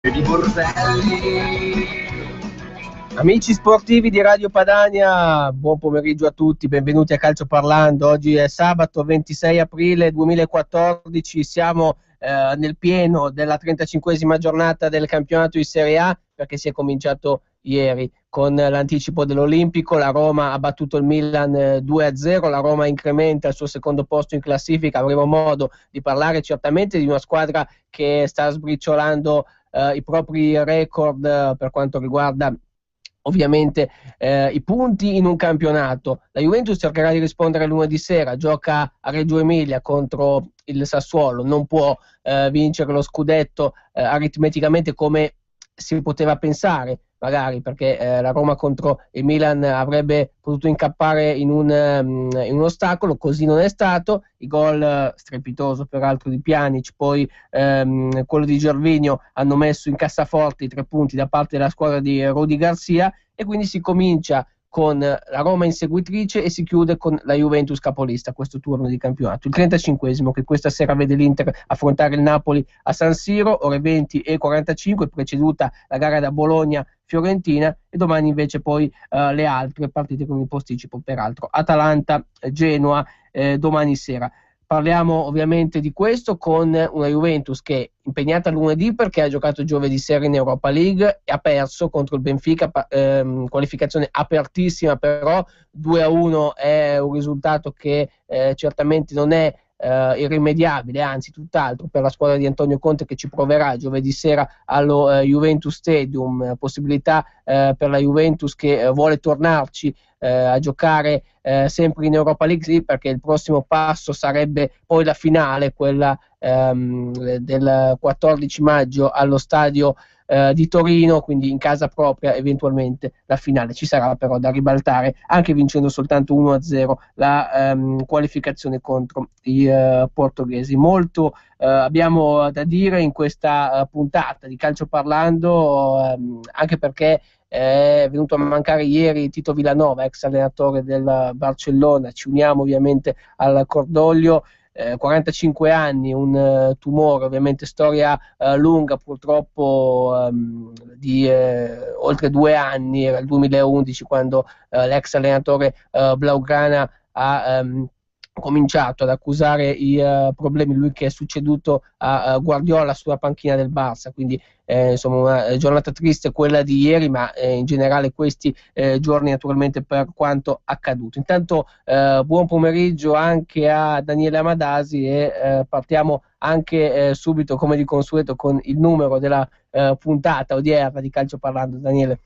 di bordelli. Amici sportivi di Radio Padania, buon pomeriggio a tutti, benvenuti a Calcio Parlando. Oggi è sabato 26 aprile 2014, siamo nel pieno della 35esima giornata del campionato di Serie A, perché si è cominciato ieri con l'anticipo dell'Olimpico. La Roma ha battuto il Milan 2-0, la Roma incrementa il suo secondo posto in classifica. Avremo modo di parlare certamente di una squadra che sta sbriciolando i propri record per quanto riguarda ovviamente i punti in un campionato. La Juventus cercherà di rispondere lunedì sera, gioca a Reggio Emilia contro il Sassuolo, non può vincere lo scudetto aritmeticamente come si poteva pensare, magari perché la Roma contro il Milan avrebbe potuto incappare in un ostacolo. Così non è stato. Il gol strepitoso peraltro di Pjanic, poi quello di Gervinho, hanno messo in cassaforte i 3 punti da parte della squadra di Rudy Garcia, e quindi si comincia con la Roma inseguitrice e si chiude con la Juventus capolista questo turno di campionato. Il 35esimo, che questa sera vede l'Inter affrontare il Napoli a San Siro, ore 20:45, preceduta la gara da Bologna-Fiorentina, e domani invece poi le altre partite con il posticipo, peraltro Atalanta-Genoa domani sera. Parliamo ovviamente di questo con una Juventus che è impegnata lunedì perché ha giocato giovedì sera in Europa League e ha perso contro il Benfica, qualificazione apertissima, però 2-1 è un risultato che certamente non è irrimediabile, anzi tutt'altro, per la squadra di Antonio Conte, che ci proverà giovedì sera allo Juventus Stadium. Possibilità per la Juventus che vuole tornarci a giocare sempre in Europa League, sì, perché il prossimo passo sarebbe poi la finale, quella del 14 maggio allo stadio di Torino, quindi in casa propria. Eventualmente la finale ci sarà, però da ribaltare anche vincendo soltanto 1-0 la qualificazione contro i portoghesi. Molto abbiamo da dire in questa puntata di Calcio Parlando, anche perché è venuto a mancare ieri Tito Villanova, ex allenatore del Barcellona. Ci uniamo ovviamente al cordoglio. 45 anni, un tumore, ovviamente storia lunga, purtroppo di oltre 2 anni. Era il 2011 quando l'ex allenatore blaugrana ha cominciato ad accusare i problemi, lui che è succeduto a Guardiola sulla panchina del Barça. Quindi insomma una giornata triste quella di ieri, ma in generale questi giorni, naturalmente, per quanto accaduto. Intanto buon pomeriggio anche a Daniele Amadasi e partiamo anche subito, come di consueto, con il numero della puntata odierna di Calcio Parlando. Daniele.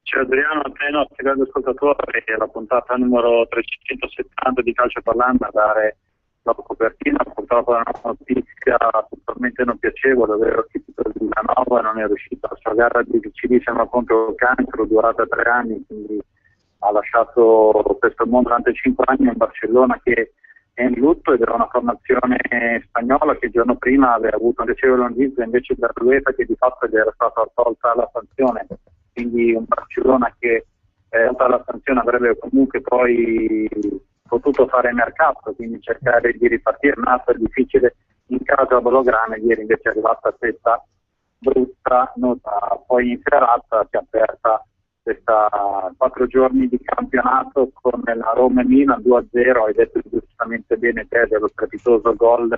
Ciao Adriano, a te, nostri grandi ascoltatori, la puntata numero 370 di Calcio Parlando a dare la copertina. Purtroppo è una notizia totalmente non piacevole, ovvero che Tito Villanova non è riuscito alla sua gara difficilissima contro il cancro, durata 3 anni, quindi ha lasciato questo mondo durante 5 anni in Barcellona, che è in lutto, ed era una formazione spagnola che il giorno prima aveva avuto un ricevere l'indizio invece dall'UEFA, che di fatto gli era stata tolta la sanzione. Quindi un Barcellona che oltre alla sanzione avrebbe comunque poi potuto fare mercato, quindi cercare di ripartire. Nato è difficile in casa blaugrana, ieri invece è arrivata questa brutta nota. Poi in serata si è aperta questa 4 giorni di campionato con la Roma e Milan 2-0. Hai detto giustamente bene te dello strepitoso gol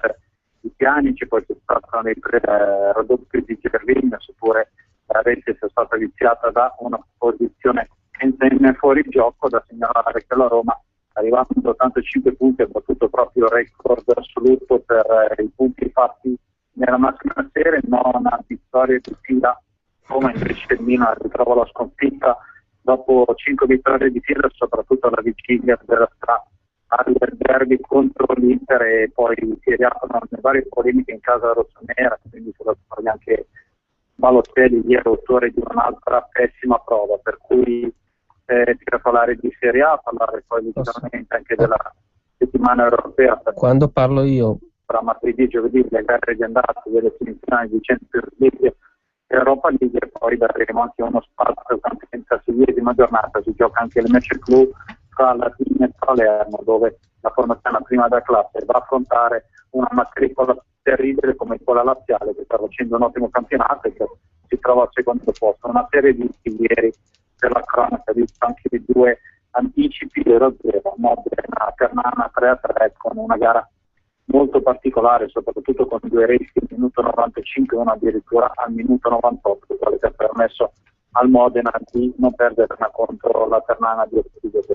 di Pjanic, poi c'è stato nei raddoppi di Gervinho, seppure la rete sia stata viziata da una posizione in fuori gioco. Da segnalare che la Roma, arrivando a 85 punti, ha battuto proprio il record assoluto per i punti fatti nella massima serie, non a vittorie di fila, come invece il Milan ritrova la sconfitta dopo 5 vittorie di fila, soprattutto alla vigilia della al derby contro l'Inter, e poi si riaprono le varie polemiche in casa rossonera, quindi se lo parli anche Balotelli ieri autore di un'altra pessima prova, per cui per parlare di Serie A, parlare poi sicuramente anche della settimana europea. Quando parlo io? Tra martedì e giovedì le gare di andata delle semifinali di Champions League e Europa League, e poi daremo anche uno spazio senza seguirima giornata. Si gioca anche il match clou tra Latina e Palermo, dove la formazione prima da classe va a affrontare una matricola terribile come quella laziale, che sta facendo un ottimo campionato e che si trova al secondo posto. Una serie di ieri per la cronaca, visto anche i due anticipi 0-0, Modena Ternana 3-3, con una gara molto particolare, soprattutto con due reti al minuto 95 e uno addirittura al minuto 98, quello che ha permesso al Modena di non perdere una contro la Ternana di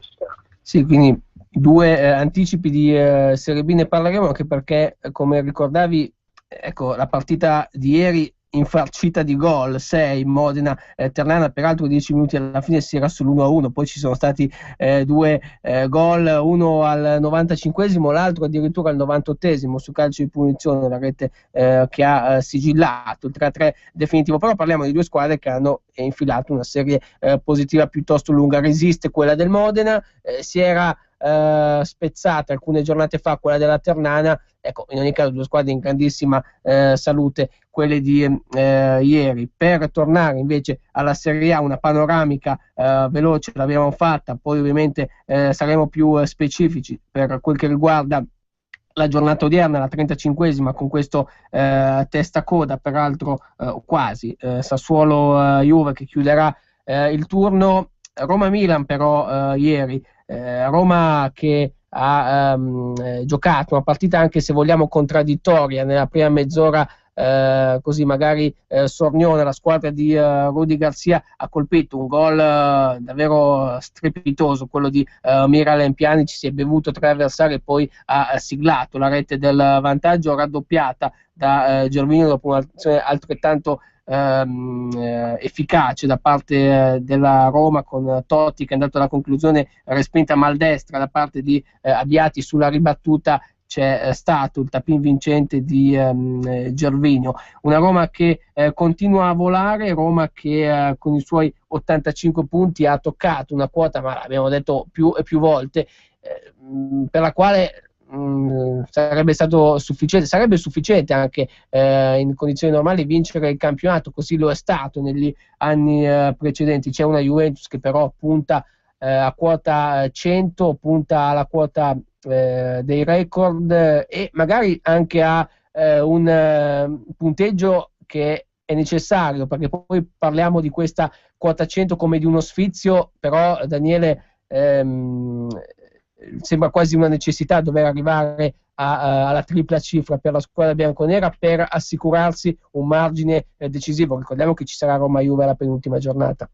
sera. Sì, quindi due anticipi di Serie B, ne parleremo anche perché, come ricordavi, ecco, la partita di ieri infarcita di gol, 6 Modena Ternana, peraltro 10 minuti alla fine si era sull'1-1, poi ci sono stati due gol, uno al 95esimo, l'altro addirittura al 98esimo su calcio di punizione, la rete che ha sigillato il 3-3 definitivo. Però parliamo di due squadre che hanno infilato una serie positiva piuttosto lunga. Resiste quella del Modena, si era spezzata alcune giornate fa quella della Ternana. Ecco, in ogni caso due squadre in grandissima salute, quelle di ieri. Per tornare invece alla Serie A, una panoramica veloce l'abbiamo fatta, poi ovviamente saremo più specifici per quel che riguarda la giornata odierna, la 35esima, con questo testa coda, peraltro quasi Sassuolo-Juve che chiuderà il turno. Roma-Milan però ieri, Roma che ha giocato una partita anche se vogliamo contraddittoria nella prima mezz'ora, così magari sorniona. La squadra di Rudy Garcia ha colpito un gol davvero strepitoso, quello di Miralem Pjanic, si è bevuto tre avversari e poi ha siglato la rete del vantaggio, raddoppiata da Gervinho dopo un'azione altrettanto efficace da parte della Roma, con Totti che è andato alla conclusione respinta a maldestra da parte di Abbiati. Sulla ribattuta c'è stato il tapin vincente di Gervinho. Una Roma che continua a volare, Roma che con i suoi 85 punti ha toccato una quota, ma l'abbiamo detto più e più volte, per la quale sarebbe sufficiente anche in condizioni normali vincere il campionato, così lo è stato negli anni precedenti. C'è una Juventus che però punta a quota 100, punta alla quota dei record e magari anche a un punteggio che è necessario, perché poi parliamo di questa quota 100 come di uno sfizio, però Daniele sembra quasi una necessità dover arrivare alla tripla cifra per la squadra bianconera per assicurarsi un margine decisivo. Ricordiamo che ci sarà Roma-Juve alla penultima giornata.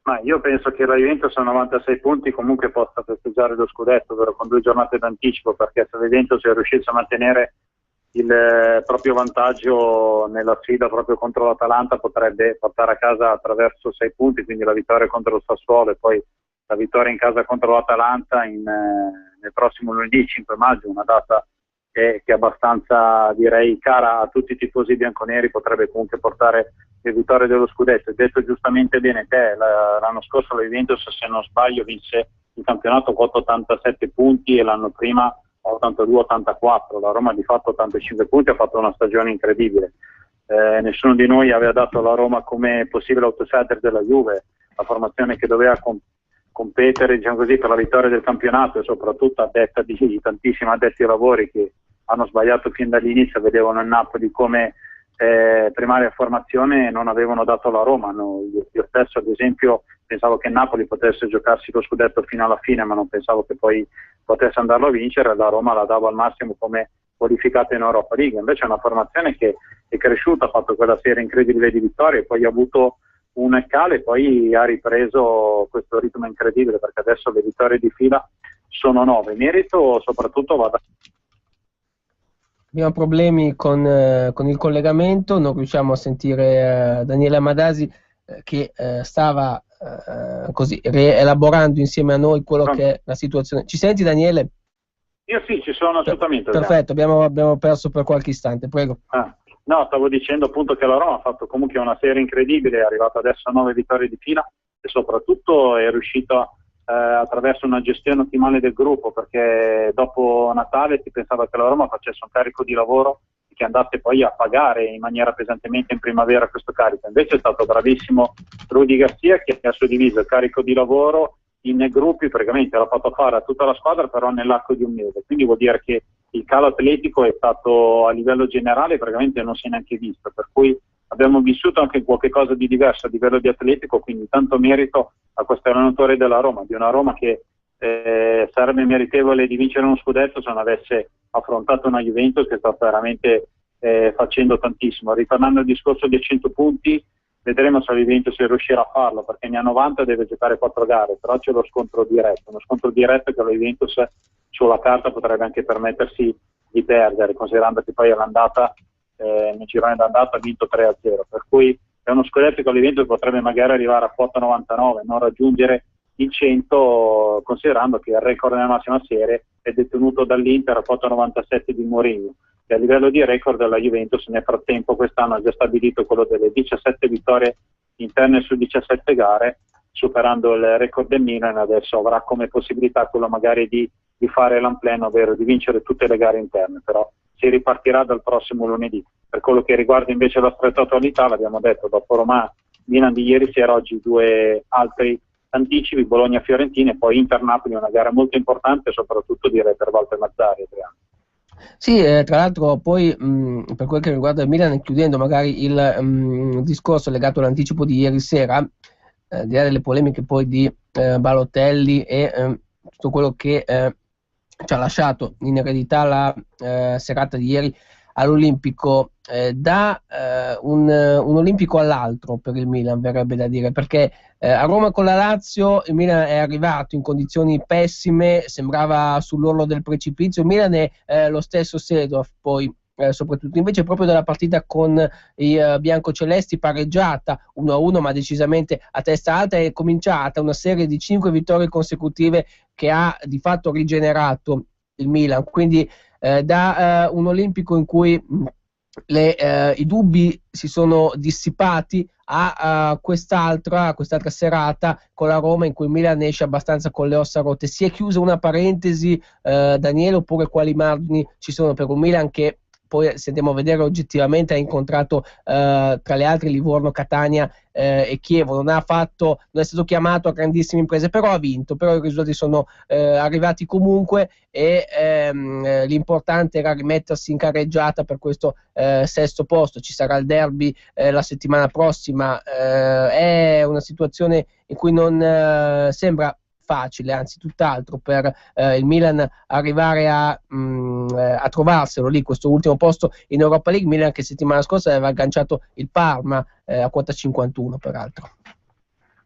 Ma io penso che la Juventus a 96 punti comunque possa festeggiare lo scudetto, ovvero con 2 giornate d'anticipo, perché se la Juventus riuscisse a mantenere il proprio vantaggio nella sfida proprio contro l'Atalanta, potrebbe portare a casa attraverso 6 punti, quindi la vittoria contro il Sassuolo e poi la vittoria in casa contro l'Atalanta nel prossimo lunedì 5 maggio, una data che è abbastanza, direi, cara a tutti i tifosi bianconeri, potrebbe comunque portare le vittorie dello scudetto. Hai detto giustamente bene te, l'anno scorso la Juventus, se non sbaglio, vinse il campionato con 87 punti e l'anno prima 82-84, la Roma di fatto 85 punti, ha fatto una stagione incredibile. Nessuno di noi aveva dato la Roma come possibile outsider della Juve, la formazione che doveva competere, diciamo così, per la vittoria del campionato, e soprattutto a detta di tantissimi addetti ai lavori che hanno sbagliato fin dall'inizio, vedevano il Napoli come primaria formazione, non avevano dato la Roma. Io stesso ad esempio pensavo che Napoli potesse giocarsi lo scudetto fino alla fine, ma non pensavo che poi potesse andarlo a vincere. La Roma la davo al massimo come qualificata in Europa League, invece è una formazione che è cresciuta, ha fatto quella serie incredibile di vittorie, poi ha avuto un calo e poi ha ripreso questo ritmo incredibile, perché adesso le vittorie di fila sono 9. Merito soprattutto va da... Abbiamo problemi con il collegamento, non riusciamo a sentire Daniele Amadasi che stava così rielaborando insieme a noi quello che è la situazione. Ci senti, Daniele? Io sì, ci sono assolutamente. Perfetto, abbiamo perso per qualche istante, prego. No, stavo dicendo appunto che la Roma ha fatto comunque una serie incredibile, è arrivata adesso a 9 vittorie di fila e soprattutto è riuscita attraverso una gestione ottimale del gruppo, perché dopo Natale si pensava che la Roma facesse un carico di lavoro e che andasse poi a pagare in maniera pesantemente in primavera questo carico. Invece è stato bravissimo Rudy Garcia, che ha suddiviso il carico di lavoro in gruppi, praticamente l'ha fatto fare a tutta la squadra, però nell'arco di un mese. Quindi vuol dire che il calo atletico è stato a livello generale, praticamente non si è neanche visto, per cui abbiamo vissuto anche qualche cosa di diverso a livello di atletico, quindi tanto merito a questo allenatore della Roma, di una Roma che sarebbe meritevole di vincere uno scudetto se non avesse affrontato una Juventus che sta veramente facendo tantissimo. Ritornando al discorso dei 100 punti, vedremo se la Juventus riuscirà a farlo, perché ne ha 90 e deve giocare 4 gare, però c'è lo scontro diretto che la Juventus sulla carta potrebbe anche permettersi di perdere, considerando che poi all'andata nel girone d'andata ha vinto 3-0, per cui è uno scudetto che la Juventus potrebbe magari arrivare a quota 99, non raggiungere il 100, considerando che il record nella massima serie è detenuto dall'Inter a quota 97 di Mourinho, e a livello di record la Juventus nel frattempo quest'anno ha già stabilito quello delle 17 vittorie interne su 17 gare, superando il record del Milan. Adesso avrà come possibilità quello magari di fare l'unplane, ovvero di vincere tutte le gare interne, però si ripartirà dal prossimo lunedì. Per quello che riguarda invece la stretta attualità, l'abbiamo detto, dopo Roma Milan di ieri sera, oggi 2 altri anticipi, Bologna-Fiorentina e poi Inter-Napoli, una gara molto importante, soprattutto direi per Walter Mazzarri. Adriano. Sì, tra l'altro poi per quel che riguarda il Milan, chiudendo magari il discorso legato all'anticipo di ieri sera, di là delle polemiche poi di Balotelli e tutto quello che ci ha lasciato in eredità la serata di ieri all'Olimpico, da un Olimpico all'altro per il Milan, verrebbe da dire, perché a Roma con la Lazio il Milan è arrivato in condizioni pessime, sembrava sull'orlo del precipizio. Il Milan è lo stesso Seedorf poi, soprattutto invece proprio dalla partita con i biancocelesti, pareggiata 1-1 ma decisamente a testa alta, è cominciata una serie di 5 vittorie consecutive che ha di fatto rigenerato il Milan, quindi da un Olimpico in cui i dubbi si sono dissipati a quest'altra serata con la Roma in cui il Milan esce abbastanza con le ossa rotte. Si è chiusa una parentesi, Daniele, oppure quali margini ci sono per un Milan che poi, se andiamo a vedere oggettivamente, ha incontrato tra le altre Livorno, Catania e Chievo, non è stato chiamato a grandissime imprese, però ha vinto, però i risultati sono arrivati comunque, e l'importante era rimettersi in carreggiata per questo sesto posto. Ci sarà il derby la settimana prossima, è una situazione in cui non sembra facile, anzi tutt'altro, per il Milan arrivare a trovarselo lì, questo ultimo posto in Europa League. Milan che settimana scorsa aveva agganciato il Parma a quota 51 peraltro.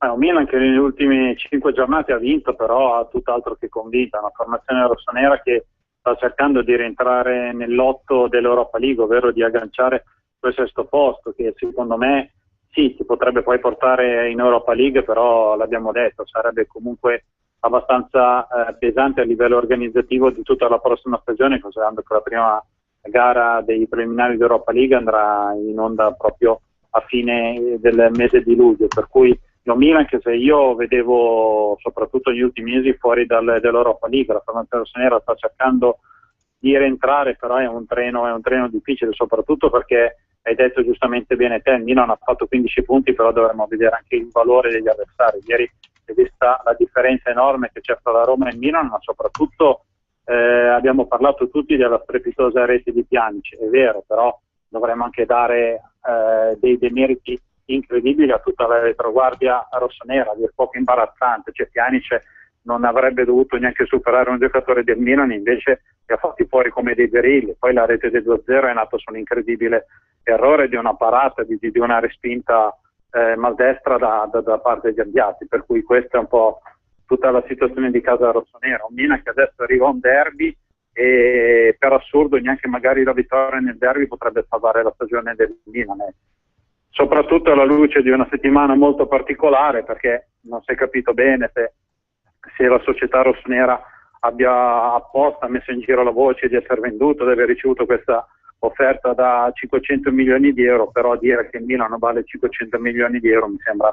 Un Milan che nelle ultime 5 giornate ha vinto, però ha tutt'altro che convinta, una formazione rossonera che sta cercando di rientrare nel lotto dell'Europa League, ovvero di agganciare quel sesto posto che secondo me sì, si potrebbe poi portare in Europa League, però l'abbiamo detto, sarebbe comunque abbastanza pesante a livello organizzativo di tutta la prossima stagione, considerando che la prima gara dei preliminari d'Europa League andrà in onda proprio a fine del mese di luglio, per cui lo Milan, che se io vedevo soprattutto negli ultimi mesi fuori dall'Europa League, la formazione rossonera sta cercando di rientrare, però è un treno difficile, soprattutto perché hai detto giustamente bene te, il Milan ha fatto 15 punti, però dovremmo vedere anche il valore degli avversari. Ieri si è vista la differenza enorme che c'è fra la Roma e il Milan, ma soprattutto abbiamo parlato tutti della strepitosa rete di Pjanic, è vero, però dovremmo anche dare dei meriti incredibili a tutta la retroguardia rossonera, a dir poco imbarazzante. Cioè Pjanic non avrebbe dovuto neanche superare un giocatore del Milan, invece li ha fatti fuori come dei berilli. Poi la rete del 2-0 è nata su un incredibile errore di una parata, di una respinta maldestra da parte degli ambiati, per cui questa è un po' tutta la situazione di casa rossonera. Un Milan che adesso arriva a un derby e per assurdo neanche magari la vittoria nel derby potrebbe salvare la stagione del Milan, soprattutto alla luce di una settimana molto particolare, perché non si è capito bene se la società rossonera abbia apposta messo in giro la voce di essere venduto, di aver ricevuto questa offerta da 500 milioni di euro, però dire che il Milan vale 500 milioni di euro mi sembra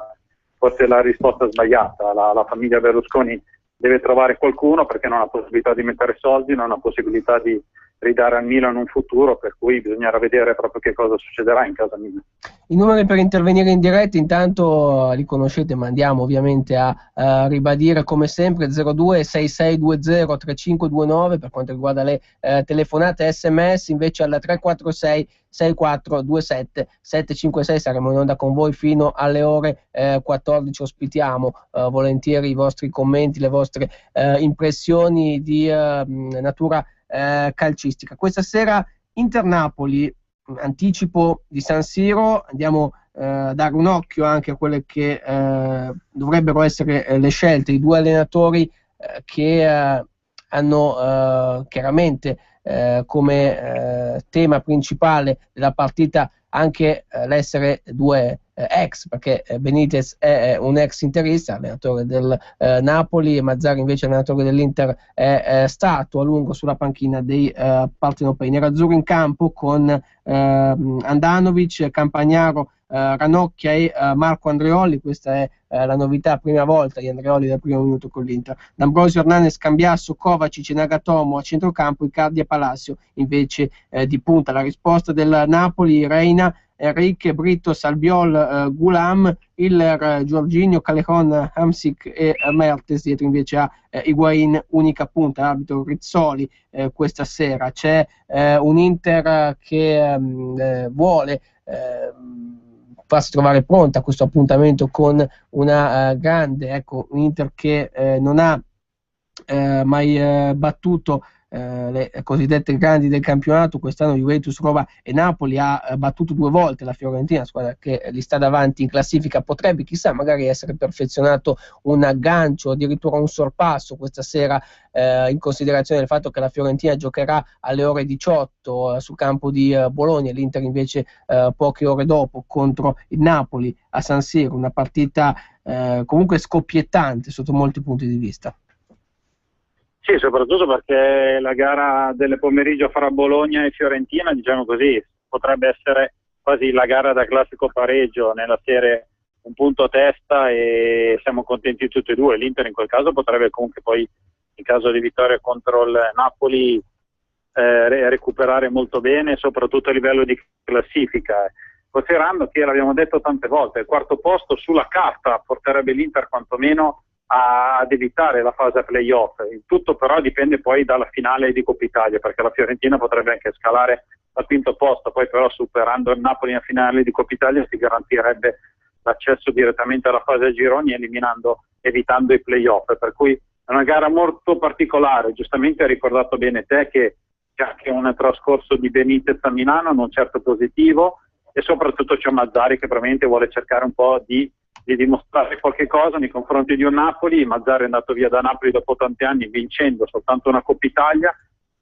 forse la risposta sbagliata. La famiglia Berlusconi deve trovare qualcuno, perché non ha possibilità di mettere soldi, non ha possibilità di ridare al Milan un futuro, per cui bisognerà vedere proprio che cosa succederà in casa Milan. I numeri per intervenire in diretta intanto li conoscete, ma andiamo ovviamente a ribadire come sempre: 02 6620 3529 per quanto riguarda le telefonate, SMS invece al 346 6427 756. Saremo in onda con voi fino alle ore 14. Ospitiamo volentieri i vostri commenti, le vostre impressioni di natura calcistica. Questa sera Inter-Napoli, anticipo di San Siro. Andiamo a dare un occhio anche a quelle che dovrebbero essere le scelte. I due allenatori che hanno chiaramente come tema principale della partita anche l'essere due ex, perché Benitez è un ex interista, allenatore del Napoli, e Mazzarri invece allenatore dell'Inter è stato a lungo sulla panchina dei partenopei. Nerazzurri in campo con Andanovic, Campagnaro, Ranocchia e Marco Andreoli. Questa è la novità, prima volta di Andreoli dal primo minuto con l'Inter. D'Ambrosio, Hernanes, Cambiasso, Kovacic e Nagatomo a centrocampo, Icardi e Palacio invece di punta. La risposta del Napoli: Reina, Enrique, Brito, Salbiol, Gulam, Hiller, Jorginho, Callejon, Hamsik e Mertes. Dietro invece a Higuain, unica punta. Arbitro Rizzoli questa sera. C'è un Inter che vuole farsi trovare pronta a questo appuntamento con una grande, un Inter che non ha mai battuto le cosiddette grandi del campionato. Quest'anno Juventus, Roma e Napoli. Ha battuto 2 volte la Fiorentina, squadra che gli sta davanti in classifica. Potrebbe, chissà, magari essere perfezionato un aggancio, addirittura un sorpasso questa sera, in considerazione del fatto che la Fiorentina giocherà alle ore 18 sul campo di Bologna, l'Inter invece poche ore dopo contro il Napoli a San Siro. Una partita comunque scoppiettante sotto molti punti di vista. Sì, soprattutto perché la gara del pomeriggio fra Bologna e Fiorentina, diciamo così, potrebbe essere quasi la gara da classico pareggio nella serie, un punto a testa e siamo contenti tutti e due. L'Inter in quel caso potrebbe comunque poi, in caso di vittoria contro il Napoli, recuperare molto bene, soprattutto a livello di classifica. Considerando che, l'abbiamo detto tante volte, il quarto posto sulla carta porterebbe l'Inter quantomeno ad evitare la fase playoff. Il tutto però dipende poi dalla finale di Coppa Italia, perché la Fiorentina potrebbe anche scalare al quinto posto, poi però superando il Napoli in finale di Coppa Italia si garantirebbe l'accesso direttamente alla fase a gironi, evitando i playoff. Per cui è una gara molto particolare. Giustamente hai ricordato bene te che c'è anche un trascorso di Benitez a Milano non certo positivo, e soprattutto c'è Mazzarri che probabilmente vuole cercare un po' di dimostrare qualche cosa nei confronti di un Napoli. Mazzarri è andato via da Napoli dopo tanti anni vincendo soltanto una Coppa Italia.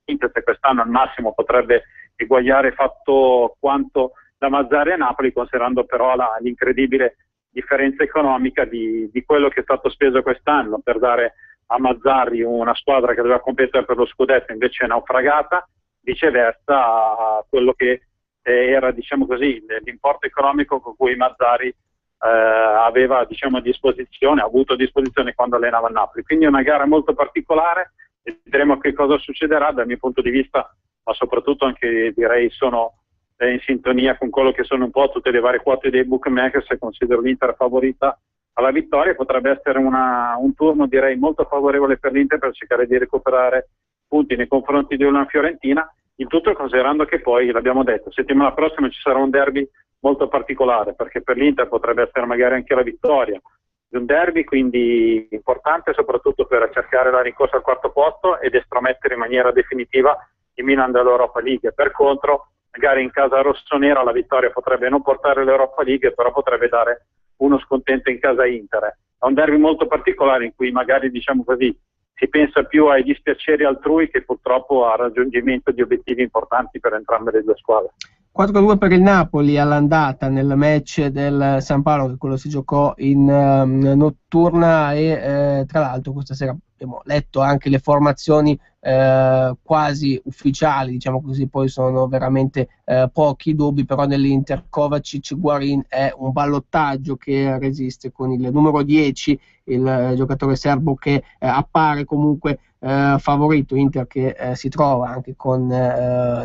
Inter quest'anno al massimo potrebbe eguagliare fatto quanto da Mazzarri a Napoli, considerando però l'incredibile differenza economica di quello che è stato speso quest'anno per dare a Mazzarri una squadra che doveva competere per lo scudetto, invece è naufragata, viceversa a quello che era, diciamo così, l'importo economico con cui Mazzarri aveva, diciamo, a disposizione, ha avuto a disposizione quando allenava il Napoli. Quindi è una gara molto particolare, vedremo che cosa succederà. Dal mio punto di vista, ma soprattutto anche direi sono in sintonia con quello che sono un po' tutte le varie quote dei bookmakers, e considero l'Inter favorita alla vittoria. Potrebbe essere un turno direi molto favorevole per l'Inter per cercare di recuperare punti nei confronti di una Fiorentina, il tutto considerando che poi, l'abbiamo detto, settimana prossima ci sarà un derby molto particolare, perché per l'Inter potrebbe essere magari anche la vittoria di un derby, quindi importante soprattutto per cercare la rincorsa al quarto posto ed estromettere in maniera definitiva il Milan dall'Europa League. Per contro, magari in casa rossonera la vittoria potrebbe non portare l'Europa League, però potrebbe dare uno scontento in casa Inter. È un derby molto particolare in cui magari, diciamo così, si pensa più ai dispiaceri altrui che purtroppo al raggiungimento di obiettivi importanti per entrambe le due squadre. 4-2 per il Napoli all'andata nel match del San Paolo, che quello si giocò in notturna, e tra l'altro questa sera abbiamo letto anche le formazioni quasi ufficiali, diciamo così, poi sono veramente pochi dubbi, però nell'Inter Kovacic-Higuaín è un ballottaggio che resiste con il numero 10, il giocatore serbo che appare comunque favorito. Inter che si trova anche con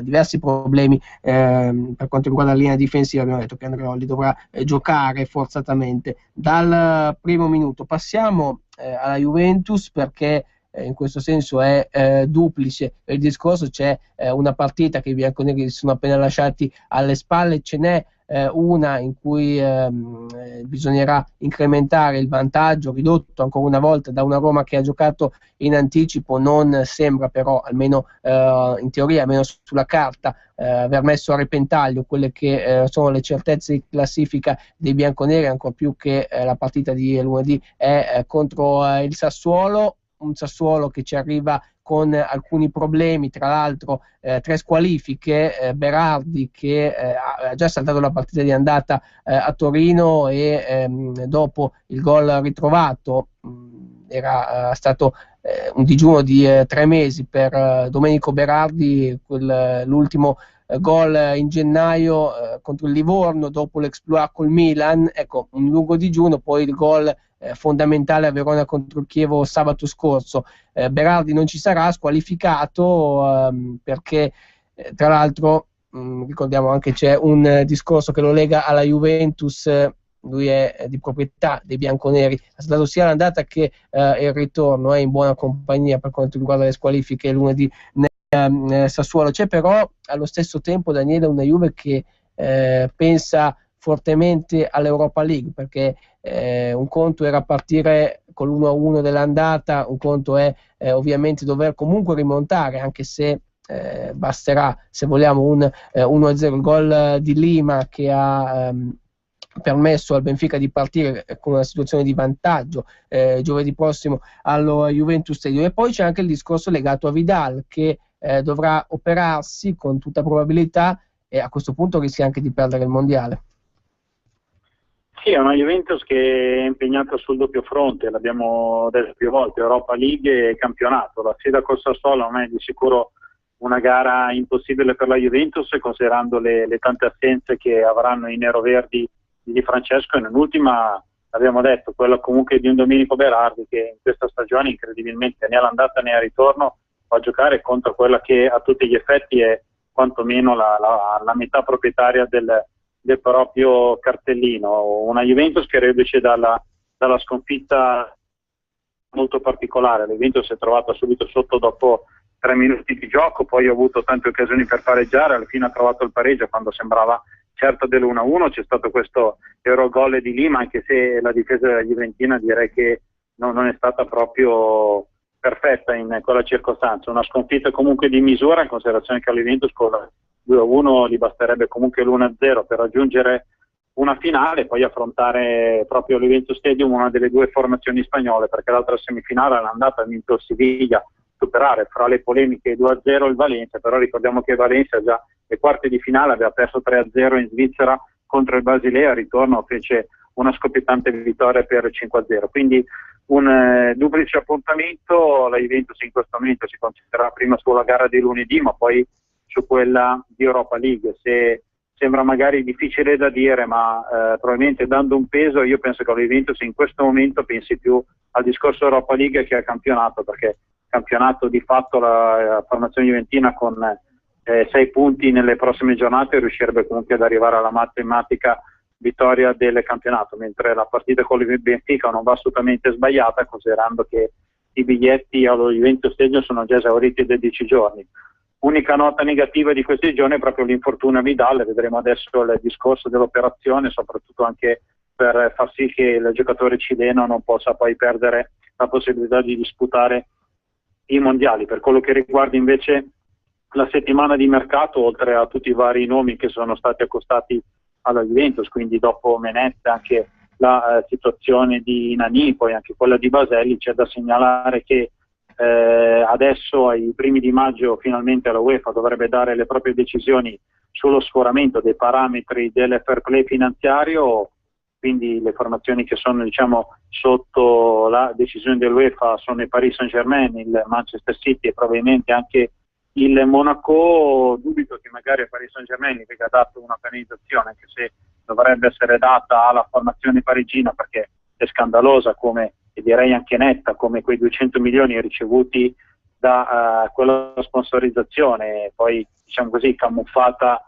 diversi problemi per quanto riguarda la linea difensiva. Abbiamo detto che Andreoli dovrà giocare forzatamente dal primo minuto. Passiamo alla Juventus, perché in questo senso è duplice il discorso. C'è una partita che i bianconeri si sono appena lasciati alle spalle, ce n'è una in cui bisognerà incrementare il vantaggio, ridotto ancora una volta da una Roma che ha giocato in anticipo. Non sembra però, almeno in teoria, almeno sulla carta, aver messo a repentaglio quelle che sono le certezze di classifica dei bianconeri, ancor più che la partita di lunedì è contro il Sassuolo. Un Sassuolo che ci arriva con alcuni problemi, tra l'altro 3 squalifiche, Berardi che ha già saltato la partita di andata a Torino e dopo il gol ritrovato era stato un digiuno di 3 mesi per Domenico Berardi, l'ultimo gol in gennaio contro il Livorno dopo l'exploit col Milan. Ecco, un lungo digiuno, poi il gol fondamentale a Verona contro il Chievo sabato scorso. Berardi non ci sarà, squalificato perché tra l'altro ricordiamo anche c'è un discorso che lo lega alla Juventus. Lui è di proprietà dei bianconeri, ha stato sia l'andata che il ritorno, è in buona compagnia per quanto riguarda le squalifiche lunedì nel Sassuolo. C'è però allo stesso tempo, Daniele, una Juve che pensa fortemente all'Europa League, perché un conto era partire con l'1-1 dell'andata, un conto è ovviamente dover comunque rimontare, anche se basterà, se vogliamo, un 1-0. Il gol di Lima che ha permesso al Benfica di partire con una situazione di vantaggio giovedì prossimo allo Juventus Stadium. E poi c'è anche il discorso legato a Vidal, che dovrà operarsi con tutta probabilità e a questo punto rischia anche di perdere il mondiale. Sì, è una Juventus che è impegnata sul doppio fronte, l'abbiamo detto più volte, Europa League e campionato. La sfida col Sassuolo non è di sicuro una gara impossibile per la Juventus, considerando le tante assenze che avranno i neroverdi di Francesco, e nell'ultima abbiamo detto quella comunque di un Domenico Berardi, che in questa stagione incredibilmente né all'andata né al ritorno va a giocare contro quella che a tutti gli effetti è quantomeno la metà proprietaria del proprio cartellino. Una Juventus che reduce dalla sconfitta molto particolare. La Juventus si è trovata subito sotto dopo 3 minuti di gioco, poi ha avuto tante occasioni per pareggiare, alla fine ha trovato il pareggio quando sembrava certo dell'1-1. C'è stato questo Eurogol di Lima, anche se la difesa della Juventina direi che non è stata proprio perfetta in quella circostanza. Una sconfitta comunque di misura, in considerazione che alla Juventus con 2-1 gli basterebbe comunque l'1-0 per raggiungere una finale, poi affrontare proprio l'Juventus Stadium una delle due formazioni spagnole, perché l'altra semifinale all'andata ha vinto il Siviglia, superare fra le polemiche 2-0 il Valencia, però ricordiamo che Valencia già le quarti di finale aveva perso 3-0 in Svizzera contro il Basilea, al ritorno fece una scoppiettante vittoria per 5-0, quindi un duplice appuntamento. La Juventus in questo momento si concentrerà prima sulla gara di lunedì, ma poi su quella di Europa League. Se sembra magari difficile da dire, ma probabilmente dando un peso, io penso che la Juventus in questo momento pensi più al discorso Europa League che al campionato, perché campionato di fatto la formazione juventina con 6 punti nelle prossime giornate riuscirebbe comunque ad arrivare alla matematica vittoria del campionato, mentre la partita con il Benfica non va assolutamente sbagliata, considerando che i biglietti allo Juventus Stadium sono già esauriti da 10 giorni. Unica nota negativa di questi giorni è proprio l'infortunio a Vidal. Vedremo adesso il discorso dell'operazione, soprattutto anche per far sì che il giocatore cileno non possa poi perdere la possibilità di disputare i mondiali. Per quello che riguarda invece la settimana di mercato, oltre a tutti i vari nomi che sono stati accostati alla Juventus, quindi dopo Menette anche la situazione di Nani, poi anche quella di Baselli, c'è da segnalare che adesso ai primi di maggio finalmente la UEFA dovrebbe dare le proprie decisioni sullo sforamento dei parametri del fair play finanziario. quindi le formazioni che sono, diciamo, sotto la decisione dell'UEFA sono il Paris Saint-Germain, il Manchester City e probabilmente anche il Monaco. Dubito che magari a Paris Saint-Germain gli venga data una penalizzazione, anche se dovrebbe essere data alla formazione parigina, perché è scandalosa, come, e direi anche netta, come quei 200 milioni ricevuti da quella sponsorizzazione, poi diciamo così camuffata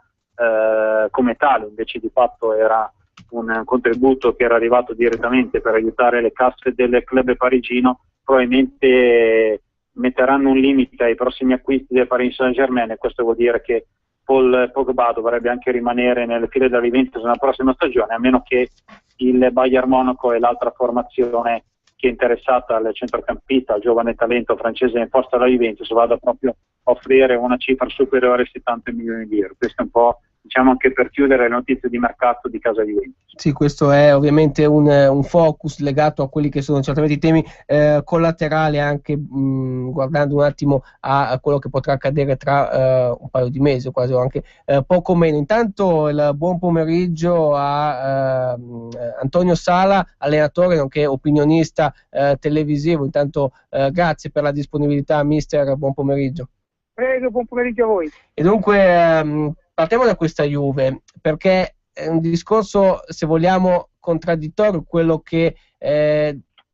come tale, invece di fatto era un contributo che era arrivato direttamente per aiutare le casse del club parigino. Probabilmente metteranno un limite ai prossimi acquisti del Paris Saint-Germain, e questo vuol dire che Paul Pogba dovrebbe anche rimanere nelle file della Juventus nella prossima stagione, a meno che il Bayern Monaco e l'altra formazione che è interessata al centrocampista, al giovane talento francese in posta alla Juventus, vada proprio a offrire una cifra superiore ai 70 milioni di euro. Questo è un po', diciamo, anche per chiudere le notizie di mercato di casa Juventus. Sì, questo è ovviamente un focus legato a quelli che sono certamente i temi collaterali, anche guardando un attimo a quello che potrà accadere tra un paio di mesi o quasi, o anche poco meno. Intanto il buon pomeriggio a Antonio Sala, allenatore nonché opinionista televisivo. Intanto grazie per la disponibilità, mister, buon pomeriggio. Prego, buon pomeriggio a voi. E dunque partiamo da questa Juve, perché è un discorso, se vogliamo, contraddittorio quello che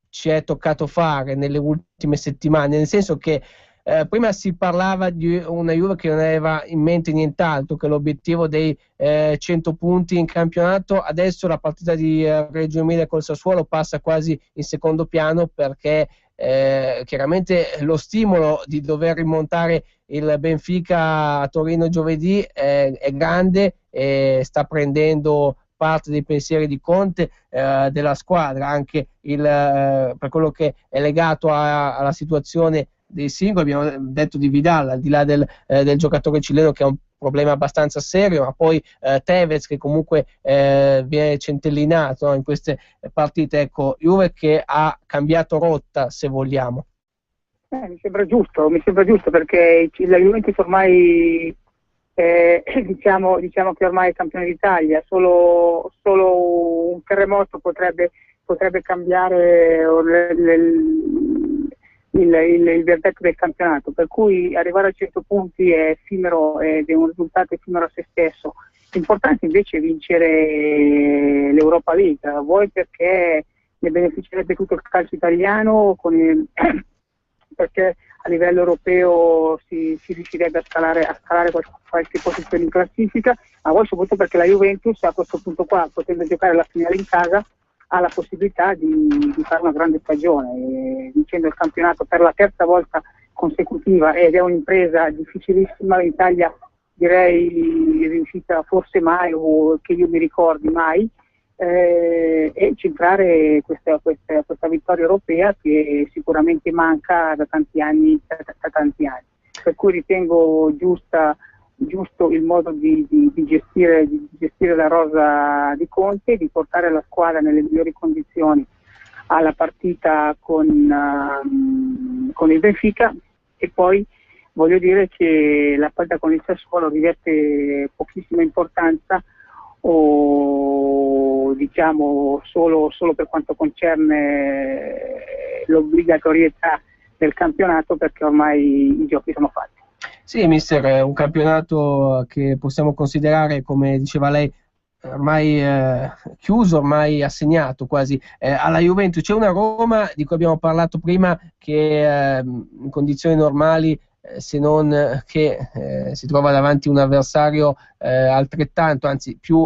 ci è toccato fare nelle ultime settimane, nel senso che prima si parlava di una Juve che non aveva in mente nient'altro che l'obiettivo dei 100 punti in campionato. Adesso la partita di Reggio Emilia col Sassuolo passa quasi in secondo piano, perché chiaramente lo stimolo di dover rimontare il Benfica a Torino giovedì è grande e sta prendendo parte dei pensieri di Conte, della squadra, anche per quello che è legato alla situazione dei singoli. Abbiamo detto di Vidal, al di là del giocatore cileno, che è un problema abbastanza serio, ma poi Tevez, che comunque viene centellinato, no, in queste partite. Ecco, Juve che ha cambiato rotta, se vogliamo. Mi sembra giusto perché la Juventus ormai diciamo che ormai è campione d'Italia, solo un terremoto potrebbe cambiare il verdetto del campionato, per cui arrivare a 100 punti è effimero ed è un risultato effimero a se stesso. L'importante invece è vincere l'Europa League, vuoi perché ne beneficerebbe tutto il calcio italiano, perché a livello europeo si riuscirebbe a scalare qualche posizione in classifica, ma poi soprattutto perché la Juventus a questo punto qua, potendo giocare la finale in casa, ha la possibilità di fare una grande stagione, vincendo il campionato per la terza volta consecutiva, ed è un'impresa difficilissima. In Italia direi riuscita forse mai, o che io mi ricordi mai, e centrare questa vittoria europea che sicuramente manca da tanti anni. Per cui ritengo giusto il modo di gestire la rosa di Conte, di portare la squadra nelle migliori condizioni alla partita con il Benfica. E poi voglio dire che la partita con il Sassuolo riveste pochissima importanza, o diciamo solo per quanto concerne l'obbligatorietà del campionato, perché ormai i giochi sono fatti. Sì, mister, è un campionato che possiamo considerare, come diceva lei, ormai chiuso, ormai assegnato quasi alla Juventus. C'è una Roma di cui abbiamo parlato prima, che in condizioni normali, se non che si trova davanti un avversario altrettanto, anzi più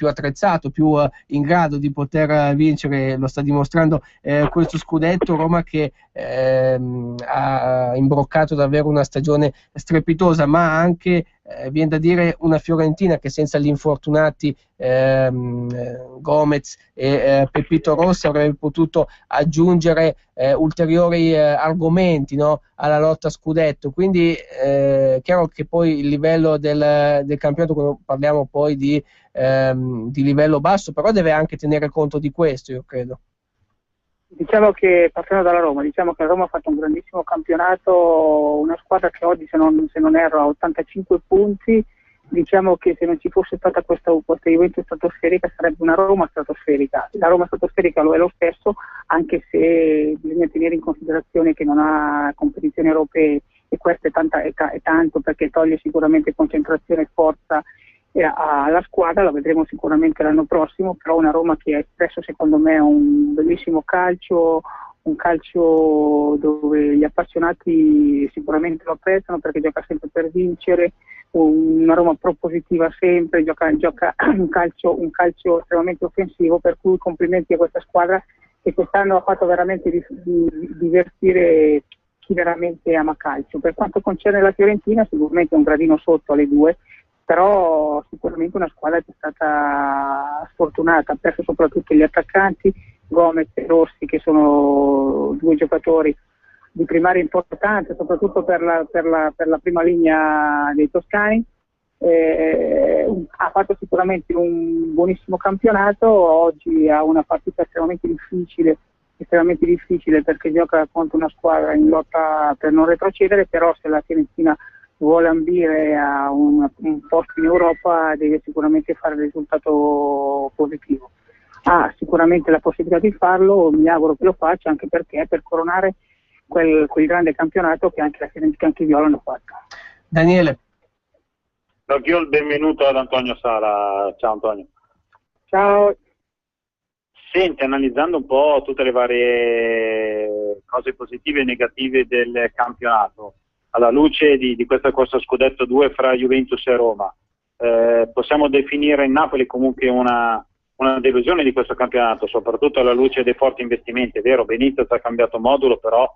attrezzato, più in grado di poter vincere, lo sta dimostrando questo scudetto. Roma che ha imbroccato davvero una stagione strepitosa, ma anche viene da dire una Fiorentina che senza gli infortunati Gomez e Pepito Rossi avrebbe potuto aggiungere ulteriori argomenti, no, alla lotta a scudetto. Quindi chiaro che poi il livello del campionato, quando parliamo poi di livello basso, però deve anche tenere conto di questo, io credo. Diciamo che, partendo dalla Roma, diciamo che la Roma ha fatto un grandissimo campionato, una squadra che oggi, se non erro, ha 85 punti, diciamo che se non ci fosse stata questa Juventus stratosferica sarebbe una Roma stratosferica. La Roma stratosferica lo è lo stesso, anche se bisogna tenere in considerazione che non ha competizioni europee, e questo è tanto perché toglie sicuramente concentrazione e forza alla squadra. La vedremo sicuramente l'anno prossimo, però una Roma che ha espresso secondo me un bellissimo calcio, un calcio dove gli appassionati sicuramente lo apprezzano perché gioca sempre per vincere, una Roma propositiva sempre, gioca un calcio estremamente offensivo, per cui complimenti a questa squadra che quest'anno ha fatto veramente divertire chi veramente ama calcio. Per quanto concerne la Fiorentina, sicuramente un gradino sotto alle due, però sicuramente una squadra che è stata sfortunata, ha perso soprattutto gli attaccanti, Gomez e Rossi, che sono due giocatori di primaria importanza, soprattutto per la prima linea dei toscani. Ha fatto sicuramente un buonissimo campionato, oggi ha una partita estremamente difficile perché gioca contro una squadra in lotta per non retrocedere, però se la Fiorentina vuole ambire a un posto in Europa deve sicuramente fare un risultato positivo. Ha sicuramente la possibilità di farlo, mi auguro che lo faccia, anche perché per coronare quel grande campionato che anche la Fiorentina e anche i Viola hanno fatto. Daniele. Do io il benvenuto ad Antonio Sala. Ciao Antonio. Ciao. Senti, analizzando un po' tutte le varie cose positive e negative del campionato, alla luce di questa corsa scudetto 2 fra Juventus e Roma, possiamo definire il Napoli comunque una delusione di questo campionato, soprattutto alla luce dei forti investimenti. È vero, Benitez ha cambiato modulo, però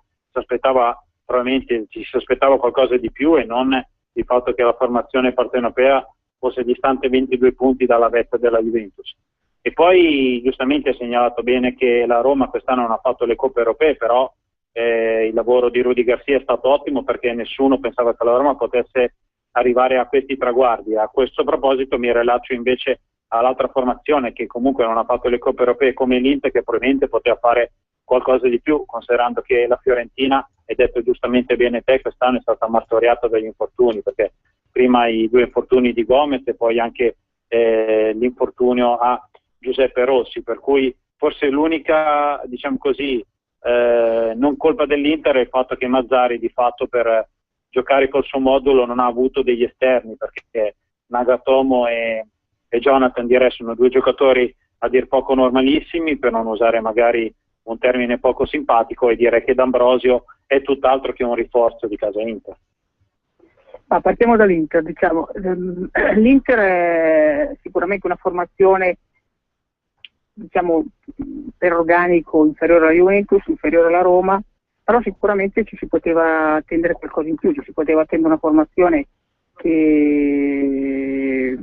probabilmente ci si aspettava qualcosa di più e non il fatto che la formazione partenopea fosse distante 22 punti dalla vetta della Juventus. E poi giustamente ha segnalato bene che la Roma quest'anno non ha fatto le coppe europee, però il lavoro di Rudy Garcia è stato ottimo perché nessuno pensava che la Roma potesse arrivare a questi traguardi. A questo proposito mi rilaccio invece all'altra formazione che comunque non ha fatto le coppe europee come l'Inter, che probabilmente poteva fare qualcosa di più, considerando che la Fiorentina, hai detto giustamente bene te, quest'anno è stata martoriata dagli infortuni, perché prima i 2 infortuni di Gomez e poi anche l'infortunio a Giuseppe Rossi, per cui forse l'unica, diciamo così, non colpa dell'Inter è il fatto che Mazzarri di fatto per giocare col suo modulo non ha avuto degli esterni, perché Nagatomo e Jonathan direi sono 2 giocatori a dir poco normalissimi, per non usare magari un termine poco simpatico, e direi che D'Ambrosio è tutt'altro che un rinforzo di casa Inter. Ma partiamo dall'Inter, diciamo. L'Inter è sicuramente una formazione, diciamo, per organico inferiore alla Juventus, inferiore alla Roma, però sicuramente ci si poteva attendere qualcosa in più, ci si poteva attendere una formazione che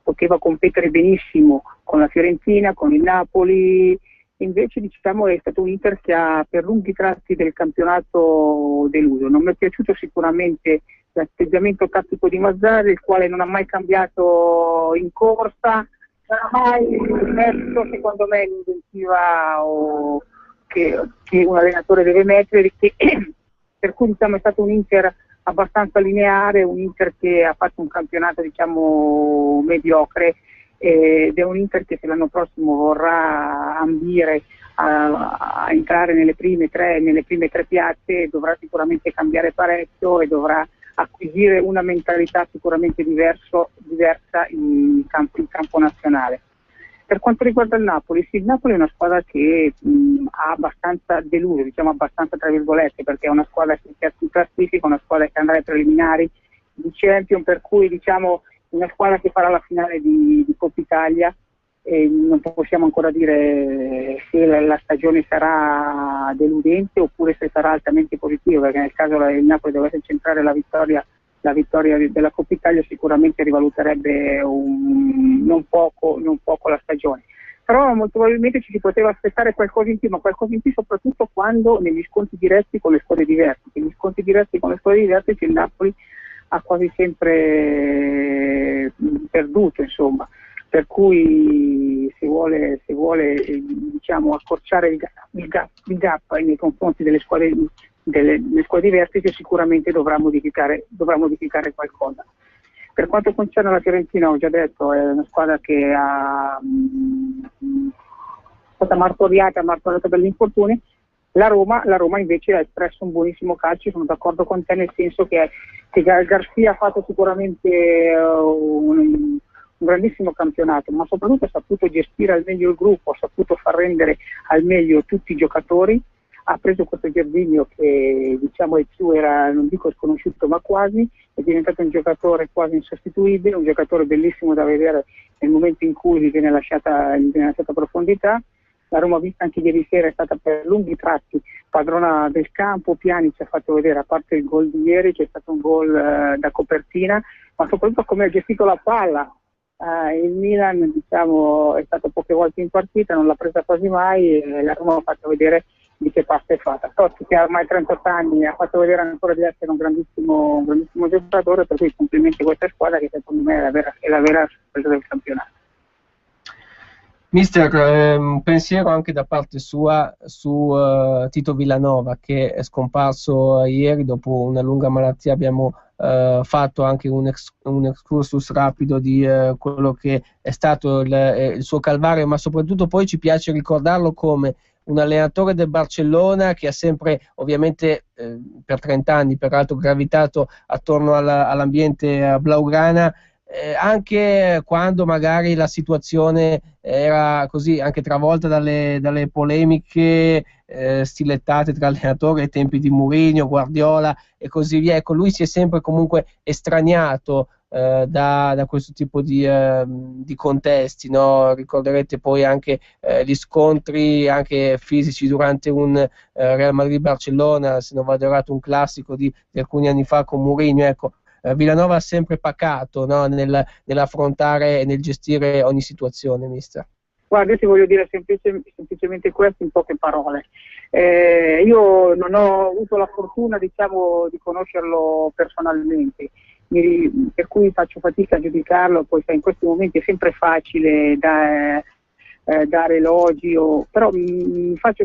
poteva competere benissimo con la Fiorentina, con il Napoli. Invece diciamo è stato un Inter che ha per lunghi tratti del campionato deluso. Non mi è piaciuto sicuramente l'atteggiamento tattico di Mazzarri, il quale non ha mai cambiato in corsa, non ha mai messo secondo me l'inventiva che un allenatore deve mettere, per cui diciamo è stato un Inter abbastanza lineare, un Inter che ha fatto un campionato diciamo mediocre, ed è un Inter che se l'anno prossimo vorrà ambire a entrare nelle prime tre piazze dovrà sicuramente cambiare parecchio e dovrà acquisire una mentalità sicuramente diversa in campo nazionale. Per quanto riguarda il Napoli, sì, il Napoli è una squadra che ha abbastanza deluso, diciamo abbastanza tra virgolette, perché è una squadra che si classifica, una squadra che andrà ai preliminari di Champions, per cui diciamo una squadra che farà la finale di Coppa Italia, e non possiamo ancora dire se la stagione sarà deludente oppure se sarà altamente positiva, perché nel caso il Napoli dovesse centrare la vittoria della Coppa Italia sicuramente rivaluterebbe non poco la stagione. Però molto probabilmente ci si poteva aspettare qualcosa in più, ma qualcosa in più soprattutto quando negli scontri diretti con le squadre diverse. Negli scontri diretti con le squadre diverse il Napoli ha quasi sempre perduto, insomma. Per cui se vuole diciamo accorciare il gap nei confronti delle squadre diverse, sicuramente dovrà modificare qualcosa. Per quanto concerne la Fiorentina, ho già detto, è una squadra che è stata martoriata per gli infortuni. La Roma invece ha espresso un buonissimo calcio, sono d'accordo con te nel senso che Garcia ha fatto sicuramente un grandissimo campionato, ma soprattutto ha saputo gestire al meglio il gruppo, ha saputo far rendere al meglio tutti i giocatori, ha preso questo Gervinho che diciamo ai più era, non dico sconosciuto ma quasi, è diventato un giocatore quasi insostituibile, un giocatore bellissimo da vedere nel momento in cui gli viene lasciata profondità. La Roma vista anche ieri sera è stata per lunghi tratti padrona del campo. Pjanic ci ha fatto vedere, a parte il gol di ieri, che è stato un gol da copertina, ma soprattutto come ha gestito la palla. Il Milan diciamo è stato poche volte in partita, non l'ha presa quasi mai, e la Roma ha fatto vedere di che pasta è fatta. Totti, che ha ormai 38 anni, ha fatto vedere ancora di essere un grandissimo giocatore, per cui complimenti a questa squadra che secondo me è la vera sorpresa del campionato. Mister, un pensiero anche da parte sua su Tito Villanova, che è scomparso ieri dopo una lunga malattia. Abbiamo fatto anche un excursus rapido di quello che è stato il suo calvario, ma soprattutto poi ci piace ricordarlo come un allenatore del Barcellona che ha sempre, ovviamente per 30 anni peraltro, gravitato attorno all'ambiente blaugrana, anche quando magari la situazione era così anche travolta dalle polemiche stilettate tra allenatori ai tempi di Mourinho, Guardiola e così via. Ecco, lui si è sempre comunque estraniato da questo tipo di contesti, no? Ricorderete poi anche gli scontri anche fisici durante un Real Madrid-Barcellona, se non vado errato un classico di alcuni anni fa con Mourinho. Ecco, Villanova ha sempre pacato, no? Nell'affrontare e nel gestire ogni situazione, mister. Guarda, io ti voglio dire semplicemente questo in poche parole. Io non ho avuto la fortuna, diciamo, di conoscerlo personalmente, per cui faccio fatica a giudicarlo. Poi in questi momenti è sempre facile dare elogi, però mi rifaccio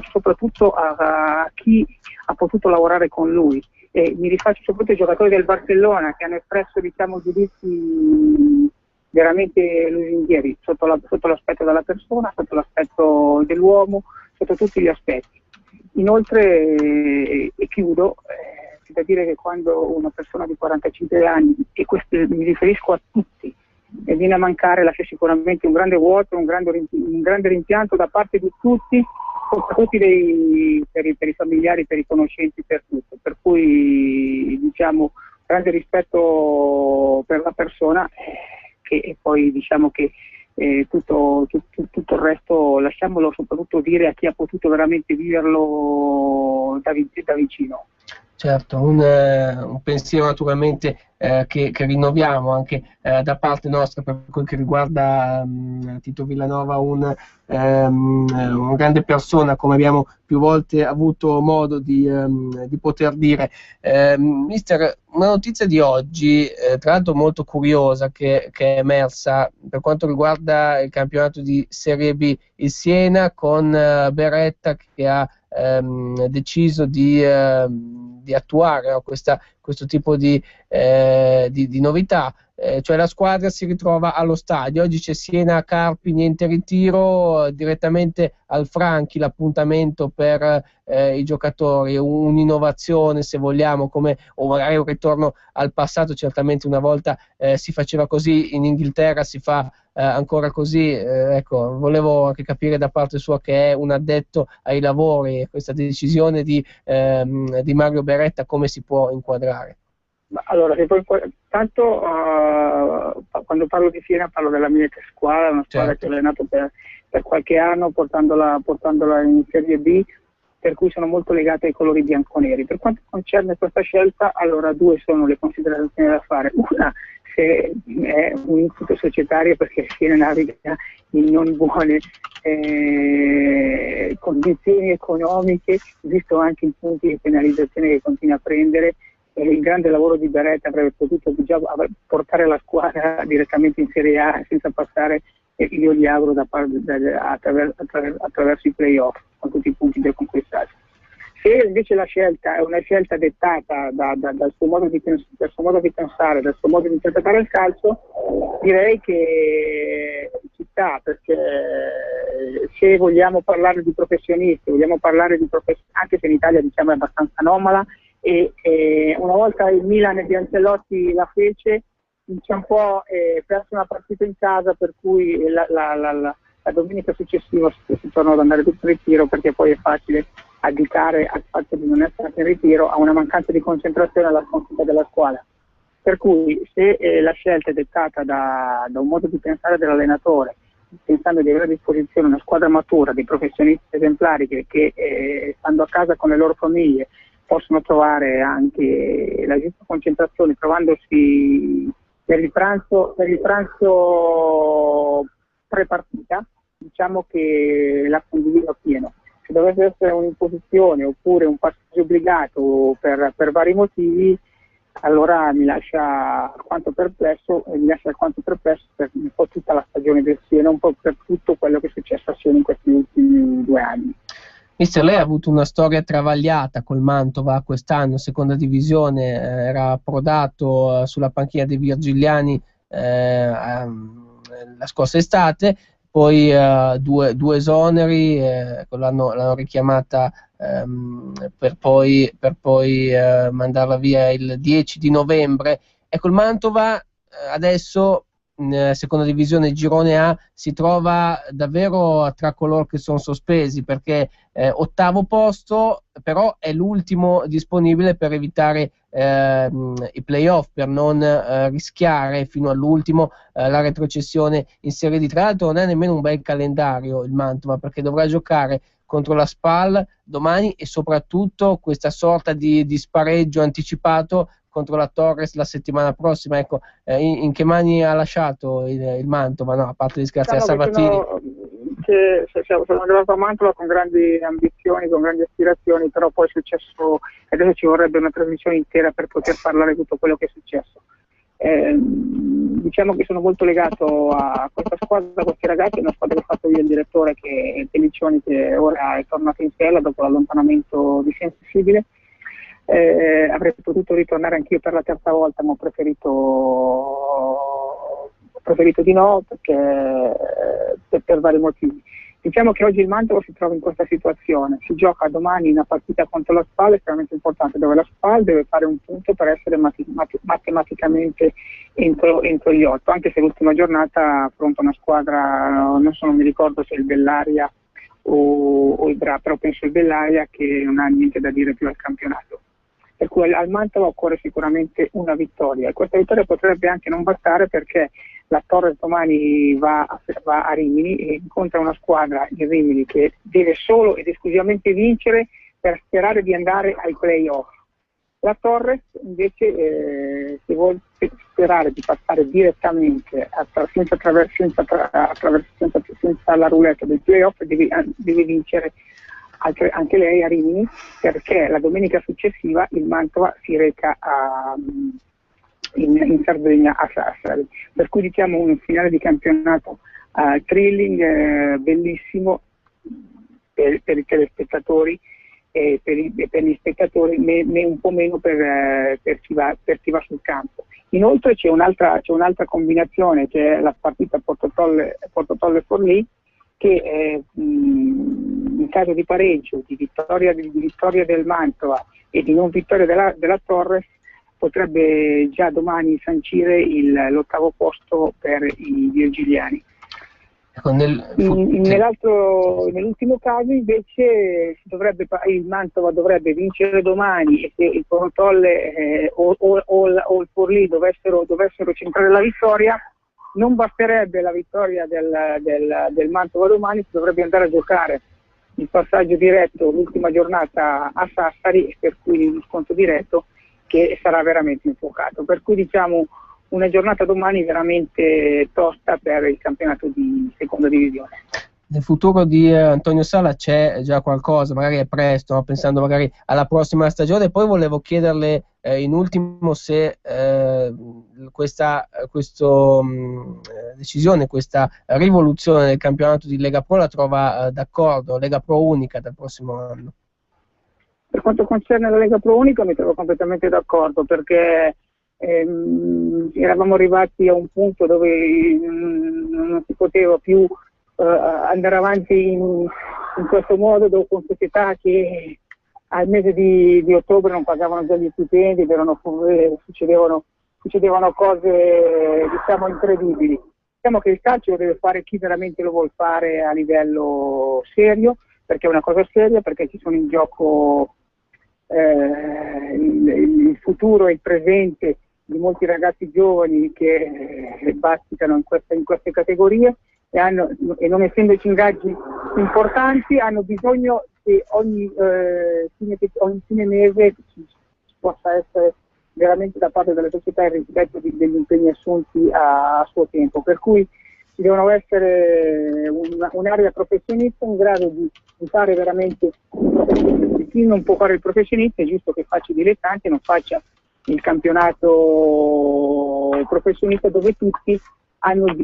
soprattutto a chi ha potuto lavorare con lui. E mi rifaccio soprattutto ai giocatori del Barcellona che hanno espresso, diciamo, giudizi veramente lusinghieri sotto l'aspetto della persona, sotto l'aspetto dell'uomo, sotto tutti gli aspetti. Inoltre, e chiudo, c'è da dire che quando una persona di 45 anni, e questo mi riferisco a tutti, e viene a mancare, lascia sicuramente un grande vuoto, un grande rimpianto da parte di tutti, soprattutto per i familiari, per i conoscenti, per tutto. Per cui diciamo grande rispetto per la persona, e poi diciamo che tutto il resto lasciamolo soprattutto dire a chi ha potuto veramente viverlo da vicino. Certo, un pensiero naturalmente che rinnoviamo anche da parte nostra per quel che riguarda Tito Villanova, un grande persona, come abbiamo più volte avuto modo di poter dire. Mister, una notizia di oggi, tra l'altro molto curiosa, che è emersa per quanto riguarda il campionato di Serie B, il Siena con Beretta che ha deciso di attuare, no, questo tipo di novità, cioè la squadra si ritrova allo stadio. Oggi c'è Siena-Carpi, niente ritiro, direttamente al Franchi l'appuntamento per i giocatori, un'innovazione se vogliamo, o magari un ritorno al passato. Certamente una volta si faceva così, in Inghilterra si fa ancora così. Ecco, volevo anche capire da parte sua, che è un addetto ai lavori, questa decisione di Mario Beretta come si può inquadrare? Allora, tanto quando parlo di Siena parlo della mia ex squadra, una squadra che ho allenato per qualche anno, portandola in Serie B, per cui sono molto legata ai colori bianconeri. Per quanto concerne questa scelta, allora due sono le considerazioni da fare. Una, se è un input societario, perché Siena naviga in non buone condizioni economiche, visto anche i punti di penalizzazione che continua a prendere. Il grande lavoro di Beretta avrebbe potuto già portare la squadra direttamente in Serie A senza passare, io gli auguro, attraverso i play-off con tutti i punti già conquistati. Se invece la scelta è una scelta dettata dal suo modo di pensare, dal suo modo di interpretare il calcio, direi che ci sta, perché se vogliamo parlare di professionisti, anche se in Italia diciamo è abbastanza anomala, e una volta il Milan di Ancelotti la fece, c'è un po' perso una partita in casa, per cui la domenica successiva si tornò ad andare tutto in ritiro, perché poi è facile additare al fatto di non essere in ritiro a una mancanza di concentrazione alla sconfitta della squadra. Per cui se la scelta è dettata da un modo di pensare dell'allenatore, pensando di avere a disposizione una squadra matura di professionisti esemplari che stando a casa con le loro famiglie possono trovare anche la giusta concentrazione, trovandosi per il pranzo pre-partita, diciamo che la condivido appieno. Se dovesse essere un'imposizione oppure un passaggio obbligato per vari motivi, allora mi lascia alquanto perplesso per un po' tutta la stagione del Siena, un po' per tutto quello che è successo a Siena in questi ultimi 2 anni. Mister, lei ha avuto una storia travagliata col Mantova quest'anno, seconda divisione, era approdato sulla panchina dei Virgiliani la scorsa estate, poi due esoneri, l'hanno richiamata per poi mandarla via il 10 di novembre. Ecco, il Mantova adesso in seconda divisione girone A si trova davvero tra coloro che sono sospesi, perché 8° posto, però è l'ultimo disponibile per evitare i playoff, per non rischiare fino all'ultimo la retrocessione in Serie D. Tra l'altro non è nemmeno un bel calendario il Mantova, perché dovrà giocare contro la Spal domani e soprattutto questa sorta di spareggio anticipato contro la Torres la settimana prossima. Ecco, in che mani ha lasciato il Mantova, no? A parte disgraziare Sabatini? Sono arrivato a Mantova con grandi ambizioni, con grandi aspirazioni, però poi è successo, adesso ci vorrebbe una trasmissione intera per poter parlare di tutto quello che è successo. Diciamo che sono molto legato a questa squadra, a questi ragazzi, è una squadra che ha fatto via il direttore, che è Pelliccioni, che ora è tornato in sella dopo l'allontanamento di Sensibile. Avrei potuto ritornare anch'io per la 3ª volta, ma ho preferito di no, perché per vari motivi. Diciamo che oggi il Mantova si trova in questa situazione, si gioca domani una partita contro la Spal estremamente importante, dove la Spal deve fare un punto per essere matematicamente entro gli 8, anche se l'ultima giornata affronta una squadra, non mi ricordo se il Bellaria o il Bra, però penso il Bellaria, che non ha niente da dire più al campionato. Per cui al Mantova occorre sicuramente una vittoria, e questa vittoria potrebbe anche non bastare, perché la Torres domani va a Rimini e incontra una squadra di Rimini che deve solo ed esclusivamente vincere per sperare di andare ai playoff. La Torres invece se vuole sperare di passare direttamente senza la roulette del playoff deve vincere anche lei a Rimini, perché la domenica successiva il Mantova si reca in Sardegna a Sassari, per cui diciamo un finale di campionato thrilling, bellissimo per i telespettatori e per gli spettatori, un po' meno per chi va sul campo. Inoltre c'è un'altra combinazione, che è la partita Portotolle-Forlì, che in caso di pareggio, di vittoria del Mantova e di non vittoria della Torres, potrebbe già domani sancire l'8° posto per i virgiliani. Nell'ultimo caso invece il Mantova dovrebbe vincere domani, e se il Portotolle o il Forlì dovessero centrare la vittoria, non basterebbe la vittoria del Mantova domani, si dovrebbe andare a giocare il passaggio diretto l'ultima giornata a Sassari, per cui il sconto diretto, che sarà veramente infuocato. Per cui diciamo una giornata domani veramente tosta per il campionato di seconda divisione. Nel futuro di Antonio Sala c'è già qualcosa, magari è presto, no? Pensando magari alla prossima stagione. Poi volevo chiederle in ultimo se questa decisione, questa rivoluzione del campionato di Lega Pro la trova d'accordo, Lega Pro unica dal prossimo anno. Per quanto concerne la Lega Pro Unica mi trovo completamente d'accordo, perché eravamo arrivati a un punto dove non si poteva più andare avanti in questo modo, dopo una società che al mese di ottobre non pagavano già gli stipendi, succedevano cose diciamo incredibili. Diciamo che il calcio lo deve fare chi veramente lo vuol fare a livello serio, perché è una cosa seria, perché ci sono in gioco il futuro e il presente di molti ragazzi giovani che bazzicano in queste categorie e non essendoci ingaggi importanti hanno bisogno che ogni fine mese ci possa essere veramente da parte della società il rispetto degli impegni assunti a suo tempo, per cui ci devono essere un'area professionista in grado di fare veramente il professionista. Chi non può fare il professionista è giusto che faccia i dilettanti, non faccia il campionato professionista, dove tutti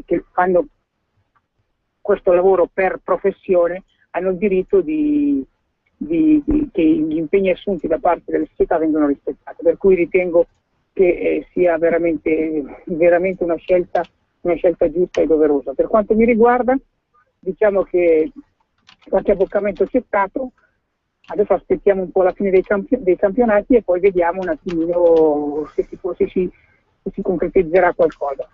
che fanno questo lavoro per professione hanno il diritto che gli impegni assunti da parte delle società vengano rispettati, per cui ritengo che sia veramente una scelta giusta e doverosa. Per quanto mi riguarda, diciamo che qualche abboccamento c'è stato, adesso aspettiamo un po' la fine dei campionati e poi vediamo un attimino se si concretizzerà qualcosa.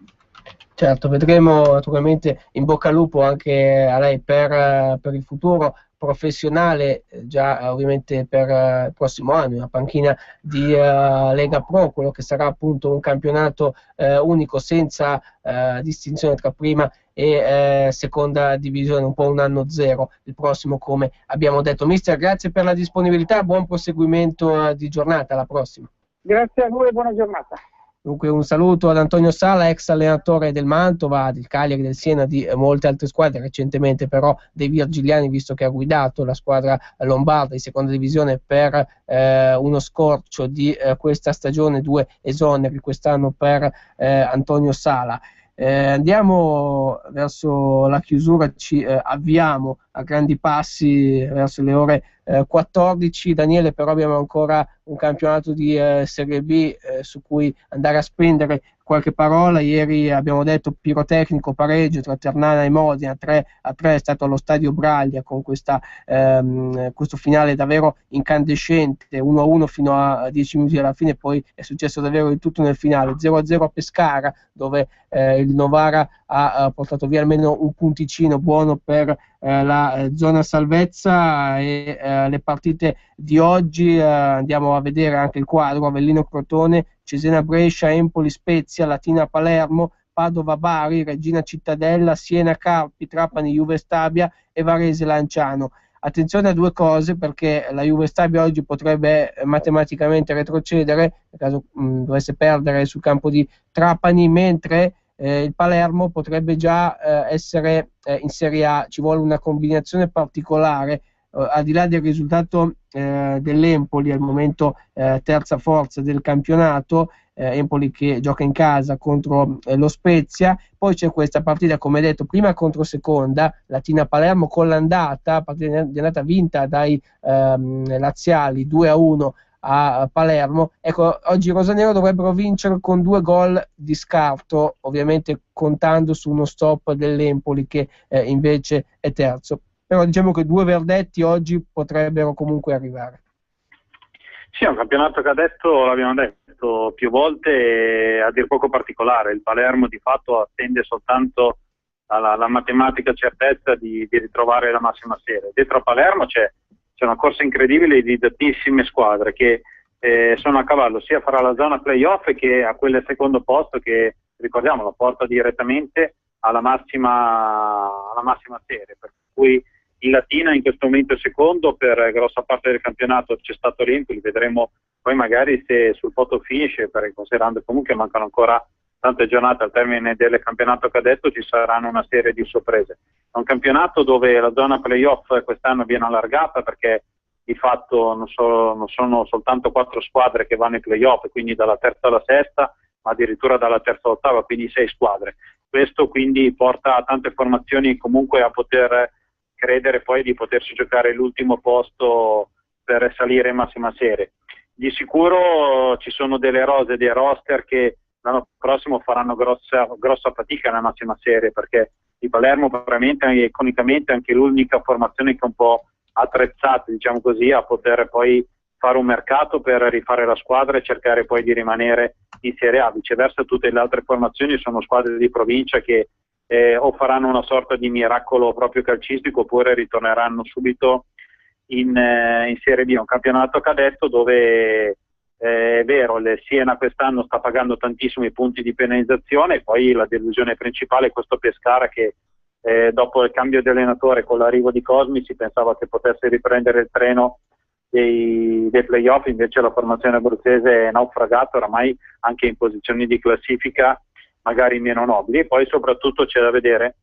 Certo, vedremo naturalmente, in bocca al lupo anche a lei per il futuro professionale, già ovviamente per il prossimo anno, una panchina di Lega Pro, quello che sarà appunto un campionato unico senza distinzione tra prima e seconda divisione, un po' un anno zero il prossimo, come abbiamo detto. Mister, grazie per la disponibilità, buon proseguimento di giornata, alla prossima. Grazie a voi e buona giornata. Dunque un saluto ad Antonio Sala, ex allenatore del Mantova, del Cagliari, del Siena, di molte altre squadre, recentemente però dei Virgiliani, visto che ha guidato la squadra lombarda di seconda divisione per uno scorcio di questa stagione, 2 esoneri quest'anno per Antonio Sala. Andiamo verso la chiusura, ci avviamo a grandi passi verso le ore 14. Daniele, però abbiamo ancora un campionato di Serie B su cui andare a spendere qualche parola. Ieri abbiamo detto pirotecnico pareggio tra Ternana e Modena, 3-3 è stato allo Stadio Braglia, con questo finale davvero incandescente, 1-1 fino a 10 minuti alla fine, poi è successo davvero di tutto nel finale. 0-0 a Pescara, dove il Novara ha portato via almeno un punticino buono per la zona salvezza. E le partite di oggi, andiamo a vedere anche il quadro: Avellino Crotone, Cesena Brescia, Empoli Spezia, Latina Palermo, Padova Bari, Regina Cittadella, Siena Carpi, Trapani Juve Stabia e Varese Lanciano. Attenzione a due cose, perché la Juve Stabia oggi potrebbe matematicamente retrocedere nel caso dovesse perdere sul campo di Trapani, mentre il Palermo potrebbe già essere in Serie A. Ci vuole una combinazione particolare, al di là del risultato dell'Empoli, al momento terza forza del campionato, Empoli che gioca in casa contro lo Spezia. Poi c'è questa partita, come detto, prima contro seconda, Latina Palermo, con l'andata, partita di andata vinta dai laziali 2-1 a Palermo. Ecco, oggi i rosanero dovrebbero vincere con 2 gol di scarto, ovviamente contando su uno stop dell'Empoli che invece è terzo. Però diciamo che 2 verdetti oggi potrebbero comunque arrivare. Sì, è un campionato cadetto, l'abbiamo detto più volte, a dir poco particolare. Il Palermo di fatto attende soltanto la matematica certezza di ritrovare la massima serie. Dietro a Palermo c'è una corsa incredibile di tantissime squadre che sono a cavallo sia fra la zona playoff che a quelle secondo posto, che ricordiamo la porta direttamente alla massima serie, per cui il Latina in questo momento è secondo, per grossa parte del campionato c'è stato l'Empoli, vedremo poi magari se sul photo finish, perché considerando comunque mancano ancora tante giornate al termine del campionato cadetto, ci saranno una serie di sorprese. È un campionato dove la zona playoff quest'anno viene allargata, perché di fatto non sono soltanto 4 squadre che vanno ai playoff, quindi dalla terza alla sesta, ma addirittura dalla terza all'ottava, quindi 6 squadre. Questo quindi porta a tante formazioni comunque a poter credere poi di potersi giocare l'ultimo posto per salire in massima serie. Di sicuro ci sono delle rose, dei roster che l'anno prossimo faranno grossa fatica nella massima serie, perché il Palermo veramente è iconicamente anche l'unica formazione che è un po' attrezzata, diciamo così, a poter poi fare un mercato per rifare la squadra e cercare poi di rimanere in Serie A. Viceversa tutte le altre formazioni sono squadre di provincia che o faranno una sorta di miracolo proprio calcistico oppure ritorneranno subito in Serie B, un campionato cadetto dove è vero, il Siena quest'anno sta pagando tantissimi punti di penalizzazione, e poi la delusione principale è questo Pescara che dopo il cambio di allenatore con l'arrivo di Cosmi si pensava che potesse riprendere il treno dei playoff, invece la formazione abruzzese è naufragata oramai anche in posizioni di classifica magari meno nobili. E poi soprattutto c'è da vedere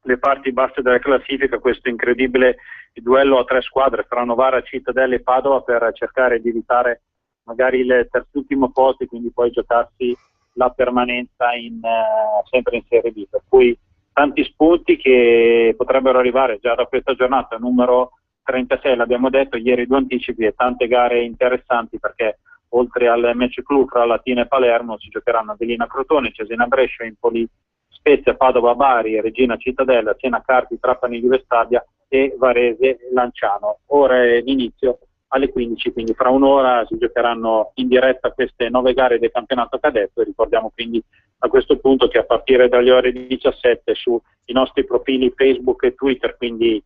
le parti basse della classifica, questo incredibile duello a 3 squadre fra Novara, Cittadella e Padova per cercare di evitare magari il terzultimo posto e quindi poi giocarsi la permanenza sempre in Serie B, per cui tanti spunti che potrebbero arrivare già da questa giornata numero 36, l'abbiamo detto ieri, 2 anticipi e tante gare interessanti, perché oltre al match clou fra Latina e Palermo si giocheranno Avellino Crotone, Cesena Brescia, Empoli Spezia, Padova Bari, Regina Cittadella, Siena Carpi, Trapani Juve Stabia e Varese Lanciano. Ora è l'inizio alle 15, quindi fra un'ora si giocheranno in diretta queste 9 gare del campionato cadetto, e ricordiamo quindi a questo punto che a partire dalle ore 17 sui nostri profili Facebook e Twitter, quindi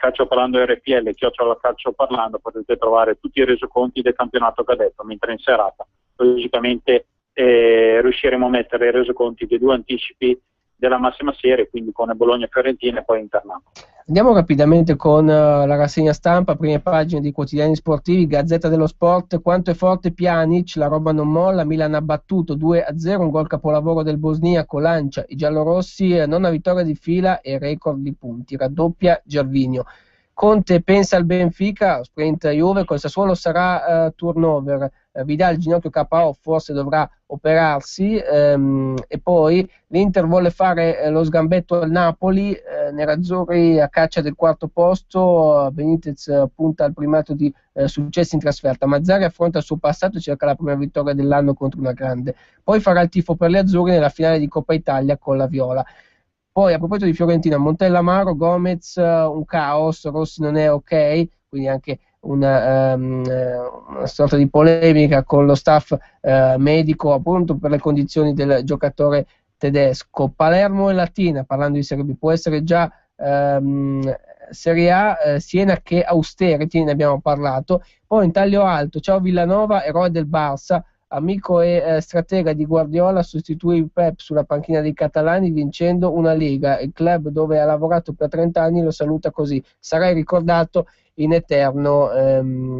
Calcio Parlando RPL, Calcio Parlando, potete trovare tutti i resoconti del campionato cadetto, mentre in serata logicamente riusciremo a mettere i resoconti dei 2 anticipi della massima serie, quindi con Bologna e Fiorentina e poi Internato. Andiamo rapidamente con la rassegna stampa, prime pagine di quotidiani sportivi. Gazzetta dello Sport: quanto è forte Pjanic, la roba non molla, Milan ha battuto 2-0, un gol capolavoro del bosniaco, lancia i giallorossi, nona vittoria di fila e record di punti, raddoppia Gervinho. Conte pensa al Benfica, sprint Juve, col Sassuolo sarà turnover, Vidal ginocchio KO, forse dovrà operarsi, e poi l'Inter vuole fare lo sgambetto al Napoli, nerazzurri a caccia del 4º posto, Benitez punta al primato di successi in trasferta, Mazzarri affronta il suo passato e cerca la prima vittoria dell'anno contro una grande, poi farà il tifo per le azzurre nella finale di Coppa Italia con la Viola. Poi a proposito di Fiorentina, Montellamaro, Gomez, un caos, Rossi non è ok, quindi anche una sorta di polemica con lo staff medico appunto per le condizioni del giocatore tedesco. Palermo e Latina, parlando di Serie B, può essere già Serie A, Siena che Austerity, ne abbiamo parlato. Poi in taglio alto, ciao Villanova, eroe del Barça, amico e stratega di Guardiola, sostituì Pep sulla panchina dei catalani vincendo una Lega. Il club dove ha lavorato per 30 anni lo saluta così: sarai ricordato in eterno.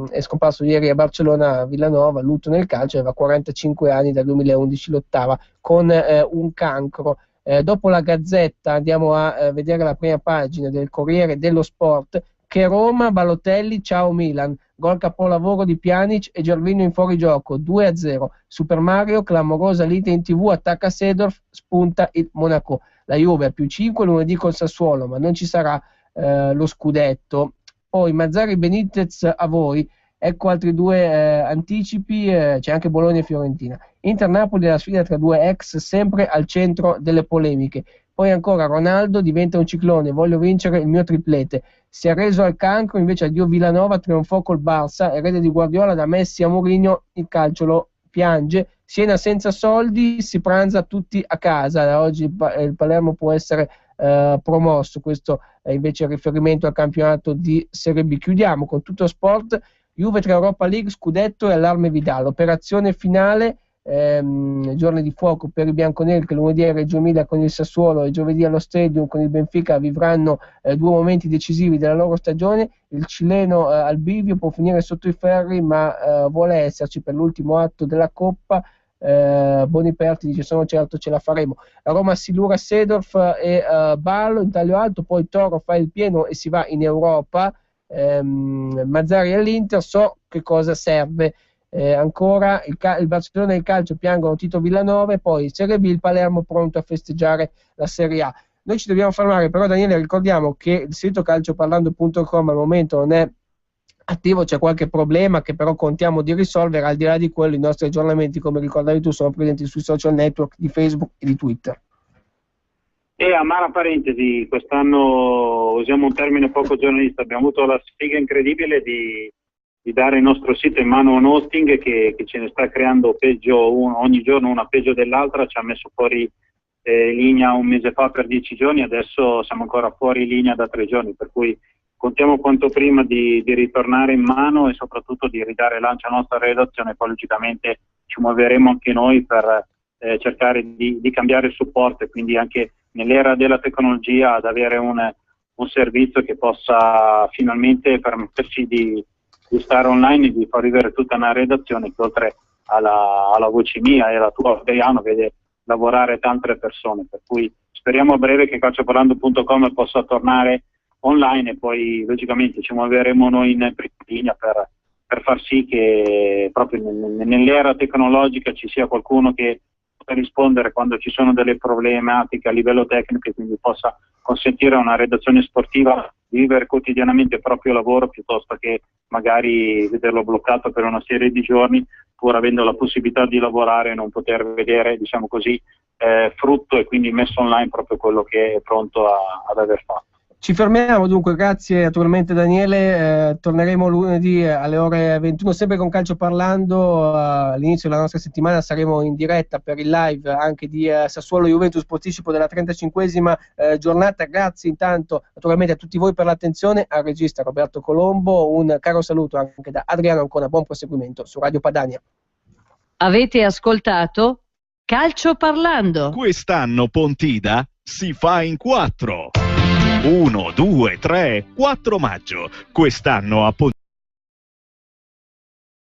È scomparso ieri a Barcellona Villanova, lutto nel calcio, aveva 45 anni, dal 2011 lottava con un cancro. Dopo la Gazzetta andiamo a vedere la prima pagina del Corriere dello Sport. Che Roma, Balotelli, ciao Milan, gol capolavoro di Pjanic e Gervinho in fuorigioco, 2-0. Super Mario, clamorosa lite in TV, attacca Seedorf, spunta il Monaco. La Juve a +5 lunedì col Sassuolo, ma non ci sarà lo scudetto. Poi Mazzarri, Benitez a voi, ecco altri 2 anticipi, c'è anche Bologna e Fiorentina. Inter-Napoli, la sfida tra 2 ex, sempre al centro delle polemiche. Poi ancora Ronaldo diventa un ciclone, voglio vincere il mio triplete. Si è reso al cancro, invece addio Villanova, trionfò col Barça, erede di Guardiola, da Messi a Mourinho, il calcio lo piange. Siena senza soldi, si pranza tutti a casa. Da oggi il Palermo può essere promosso, questo è invece il riferimento al campionato di Serie B. Chiudiamo con Tutto Sport, Juve tra Europa League, scudetto e allarme Vidal, operazione finale. Giorni di fuoco per i bianconeri che lunedì a Reggio Emilia con il Sassuolo e giovedì allo Stadium con il Benfica vivranno 2 momenti decisivi della loro stagione. Il cileno al bivio può finire sotto i ferri, ma vuole esserci per l'ultimo atto della Coppa. Boniperti dice: sono certo ce la faremo. La Roma silura Seedorf e Ballo in taglio alto, poi Toro fa il pieno e si va in Europa. Mazzarri all'Inter, so che cosa serve. Ancora il Barcellona e il calcio piangono Tito Villanova, e poi Serie B, il Palermo pronto a festeggiare la Serie A. Noi ci dobbiamo fermare, però Daniele ricordiamo che il sito calcioparlando.com al momento non è attivo, c'è qualche problema che però contiamo di risolvere. Al di là di quello, i nostri aggiornamenti, come ricordavi tu, sono presenti sui social network di Facebook e di Twitter. E amara parentesi, quest'anno usiamo un termine poco giornalista, abbiamo avuto la sfiga incredibile di dare il nostro sito in mano a un hosting che ce ne sta creando ogni giorno una peggio dell'altra. Ci ha messo fuori linea un mese fa per 10 giorni, adesso siamo ancora fuori linea da 3 giorni, per cui contiamo quanto prima di ritornare in mano e soprattutto di ridare lancio alla nostra redazione. Poi logicamente ci muoveremo anche noi per cercare di cambiare il supporto, e quindi anche nell'era della tecnologia ad avere un servizio che possa finalmente permetterci di stare online e di far vivere tutta una redazione che, oltre alla voce mia e alla tua, Adriano, vede lavorare tante persone, per cui speriamo a breve che calcioparlando.com possa tornare online, e poi logicamente ci muoveremo noi in prima linea per far sì che proprio nell'era tecnologica ci sia qualcuno che possa rispondere quando ci sono delle problematiche a livello tecnico, e quindi possa consentire a una redazione sportiva di vivere quotidianamente il proprio lavoro, piuttosto che magari vederlo bloccato per una serie di giorni, pur avendo la possibilità di lavorare e non poter vedere, diciamo così, frutto e quindi messo online proprio quello che è pronto ad aver fatto. Ci fermiamo dunque, grazie naturalmente Daniele, torneremo lunedì alle ore 21 sempre con Calcio Parlando. All'inizio della nostra settimana saremo in diretta per il live anche di Sassuolo Juventus, posticipo della 35esima giornata. Grazie intanto naturalmente a tutti voi per l'attenzione, al regista Roberto Colombo, un caro saluto anche da Adriano Ancona, buon proseguimento su Radio Padania. Avete ascoltato Calcio Parlando. Quest'anno Pontida si fa in 4. 1, 2, 3, 4 maggio. Quest'anno a Pontida